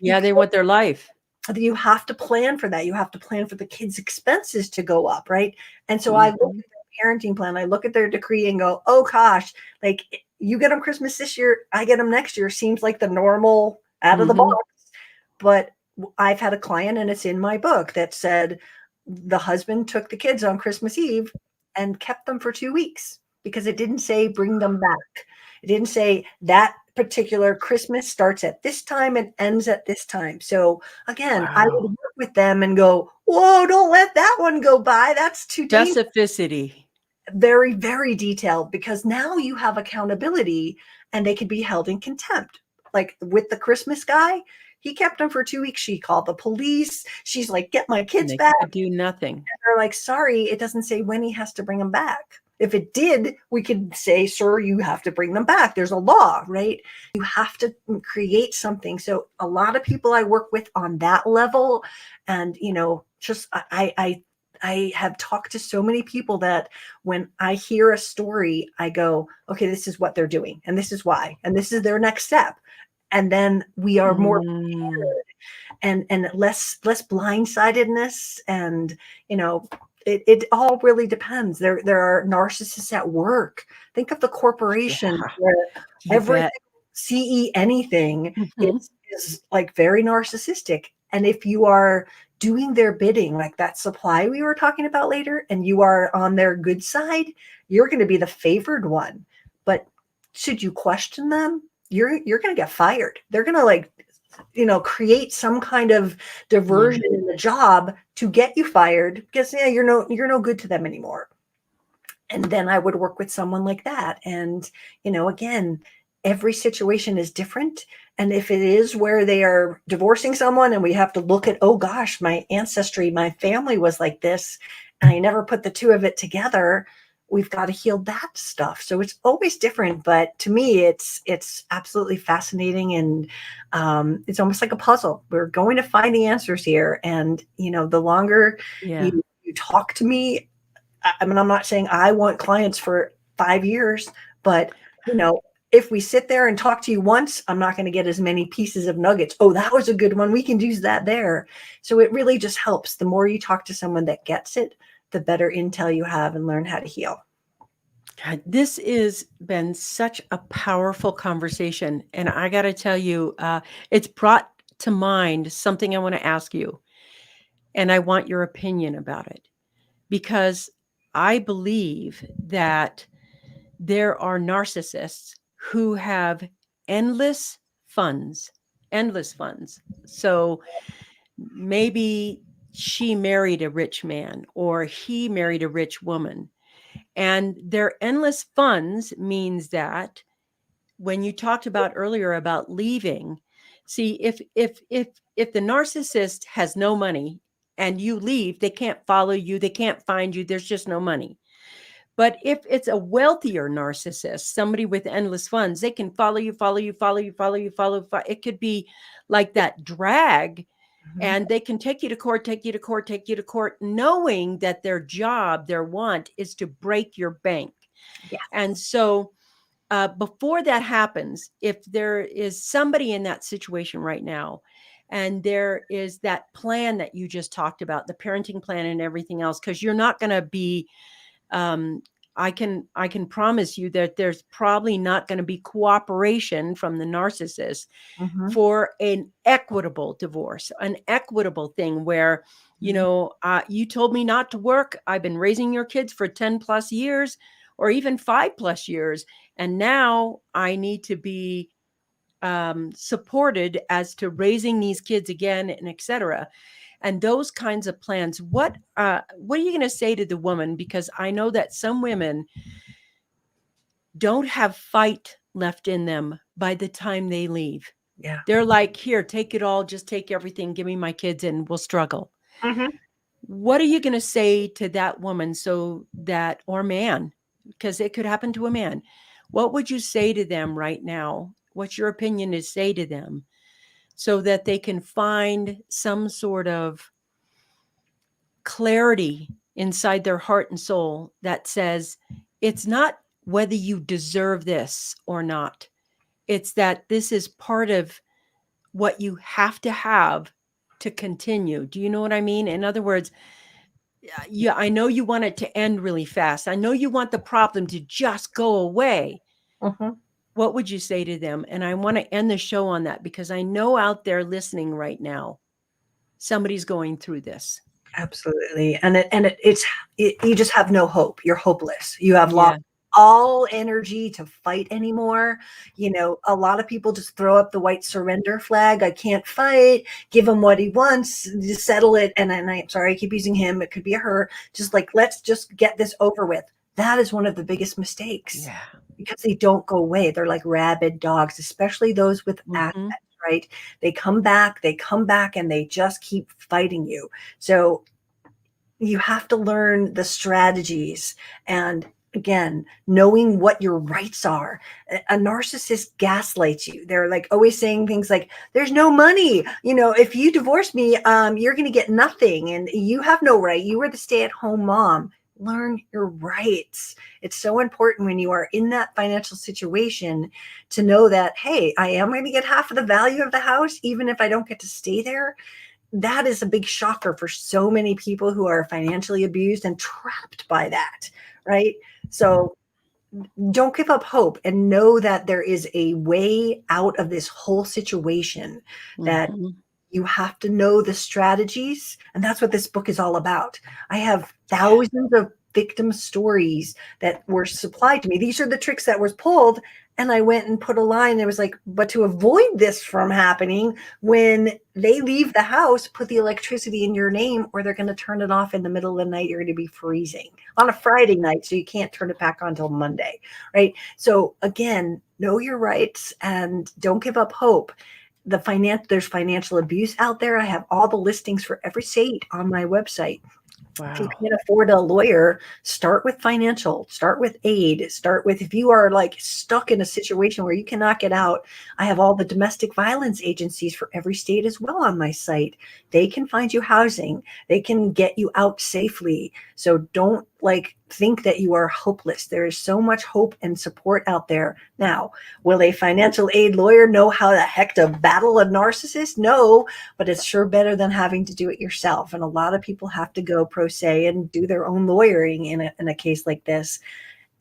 Yeah, they want their life. you have to plan for that. You have to plan for the kids' expenses to go up, right? And so I look Mhm. at their parenting plan, I look at their decree and go, oh gosh, like you get them Christmas this year, I get them next year. Seems like the normal out of the Mhm. box. But I've had a client, and it's in my book, that said the husband took the kids on Christmas Eve and kept them for 2 weeks because it didn't say bring them back. It didn't say that particular Christmas starts at this time and ends at this time. So again, I would Wow. work with them and go, whoa, don't let that one go by. That's too dangerous. Specificity. Very, very detailed, because now you have accountability and they could be held in contempt. Like with the Christmas guy, he kept them for 2 weeks. She called the police. She's like, get my And kids they back. could do nothing. They're like, sorry, it doesn't say when he has to bring them back. If it did, we could say, sir, you have to bring them back. There's a law, right? You have to create something. So a lot of people I work with on that level, and just I have talked to so many people that when I hear a story, I go, okay, this is what they're doing, and this is why, and this is their next step. And then we are more Mm. and less blindsidedness, and it all really depends. There are narcissists at work. Think of the corporation Yeah, where you every bet. CE anything Mhm. is like very narcissistic. And if you are doing their bidding, like that supply we were talking about later, and you are on their good side, you're going to be the favored one. But should you question them, you're going to get fired. They're going to like create some kind of Yeah. diversion in the job to get you fired, because you're no good to them anymore. And then I would work with someone like that. And again, every situation is different. And if it is where they are divorcing someone and we have to look at, oh gosh, my ancestry, my family was like this, and I never put the two of it together, we've got to heal that stuff. So it's always different. But to me, it's absolutely fascinating. And it's almost like a puzzle. We're going to find the answers here. And the longer Yeah. you talk to me, I mean, I'm not saying I want clients for 5 years, but if we sit there and talk to you once, I'm not going to get as many pieces of nuggets. Oh, that was a good one. We can use that there. So it really just helps. The more you talk to someone that gets it, the better intel you have and learn how to heal. God, this has been such a powerful conversation. And I got to tell you, it's brought to mind something I want to ask you. And I want your opinion about it, because I believe that there are narcissists who have endless funds, endless funds. So maybe she married a rich man or he married a rich woman. And their endless funds means that when you talked about earlier about leaving, see, if the narcissist has no money and you leave, they can't follow you, they can't find you, there's just no money. But if it's a wealthier narcissist, somebody with endless funds, they can follow you, follow you, follow you, follow you, it could be like that drag, Mhm. and they can take you to court, take you to court, take you to court, knowing that their job, their want is to break your bank. Yeah. And so before that happens, if there is somebody in that situation right now, and there is that plan that you just talked about, the parenting plan and everything else, because you're not going to be, um, I can promise you that there's probably not going to be cooperation from the narcissist Mhm. for an equitable divorce, an equitable thing where, Mhm. you told me not to work. I've been raising your kids for 10 plus years or even 5 plus years. And now I need to be supported as to raising these kids again, and etc. And those kinds of plans. What are you going to say to the woman? Because I know that some women don't have fight left in them by the time they leave. Yeah. They're like, here, take it all, just take everything, give me my kids, and we'll struggle. Mm-hmm. What are you going to say to that woman, or man, because it could happen to a man? What would you say to them right now? What's your opinion to say to them so that they can find some sort of clarity inside their heart and soul that says, it's not whether you deserve this or not. It's that this is part of what you have to continue. Do you know what I mean? In other words, yeah, I know you want it to end really fast. I know you want the problem to just go away. Mm-hmm. What would you say to them? And I want to end the show on that, because I know out there listening right now, somebody's going through this. Absolutely. You just have no hope. You're hopeless. You have Yeah. lost all energy to fight anymore. You know, a lot of people just throw up the white surrender flag. I can't fight. Give him what he wants. Just settle it. And I'm sorry, I keep using him. It could be a her. Just like, let's just get this over with. That is one of the biggest mistakes, Yeah. because they don't go away. They're like rabid dogs, especially those with assets, right? They come back, and they just keep fighting you. So you have to learn the strategies, and again, knowing what your rights are. A narcissist gaslights you. They're like always saying things like, there's no money, if you divorce me, you're going to get nothing, and you have no right, you were the stay-at-home mom. Learn your rights. It's so important when you are in that financial situation to know that, hey, I am going to get half of the value of the house even if I don't get to stay there. That is a big shocker for so many people who are financially abused and trapped by that, right? So don't give up hope, and know that there is a way out of this whole situation, that you have to know the strategies. And that's what this book is all about. I have thousands of victim stories that were supplied to me. These are the tricks that was pulled. And I went and put a line. It was like, but to avoid this from happening, when they leave the house, put the electricity in your name, or they're going to turn it off in the middle of the night. You're going to be freezing on a Friday night, so you can't turn it back on until Monday, right? So again, know your rights and don't give up hope. There's financial abuse out there. I have all the listings for every state on my website. Wow. If you can't afford a lawyer, start with financial, start with aid, if you are like stuck in a situation where you cannot get out, I have all the domestic violence agencies for every state as well on my site. They can find you housing. They can get you out safely. So don't think that you are hopeless. There is so much hope and support out there. Now, will a financial aid lawyer know how the heck to battle a narcissist? No, but it's sure better than having to do it yourself. And a lot of people have to go pro se and do their own lawyering in a case like this.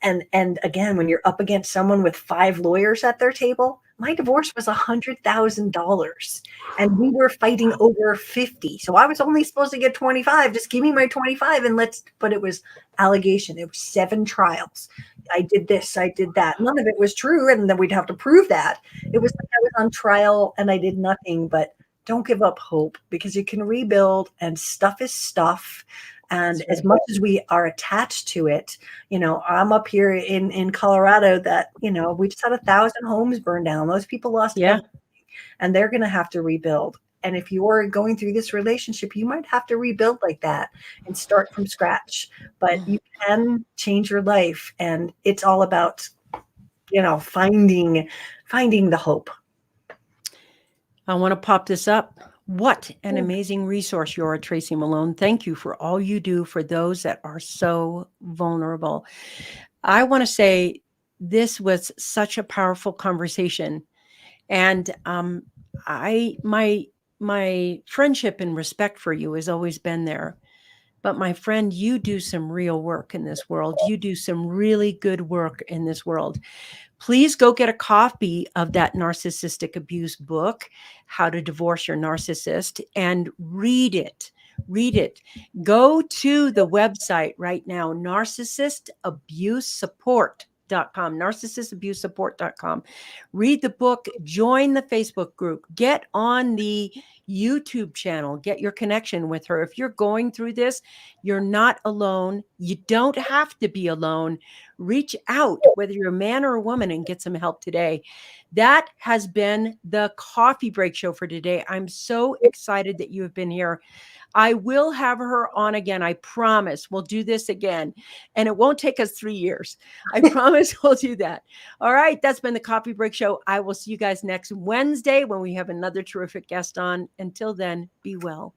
And again, when you're up against someone with 5 lawyers at their table, my divorce was $100,000 and we were fighting over 50. So I was only supposed to get 25. Just give me my 25 but it was allegation. It was 7 trials. I did this, I did that. None of it was true. And then we'd have to prove that. It was like I was on trial and I did nothing. But don't give up hope, because you can rebuild, and stuff is stuff. And as much as we are attached to it, I'm up here in Colorado that, we just had 1,000 homes burned down. Those people lost everything, and they're going to have to rebuild. And if you're going through this relationship, you might have to rebuild like that and start from scratch. But you can change your life, and it's all about, finding the hope. I want to pop this up. What an amazing resource you are, Tracy Malone. Thank you for all you do for those that are so vulnerable. I want to say this was such a powerful conversation. And my friendship and respect for you has always been there. But my friend, you do some real work in this world. You do some really good work in this world. Please go get a copy of that narcissistic abuse book, How to Divorce Your Narcissist, and read it. Read it. Go to the website right now, Narcissist Abuse Support. narcissistabusesupport.com. Read the book, join the Facebook group, get on the YouTube channel, get your connection with her. If you're going through this, you're not alone. You don't have to be alone. Reach out, whether you're a man or a woman, and get some help today. That has been the coffee break show for today. I'm so excited that you have been here. I will have her on again. I promise we'll do this again. And it won't take us 3 years. I promise we'll do that. All right. That's been the Coffee Break Show. I will see you guys next Wednesday when we have another terrific guest on. Until then, be well.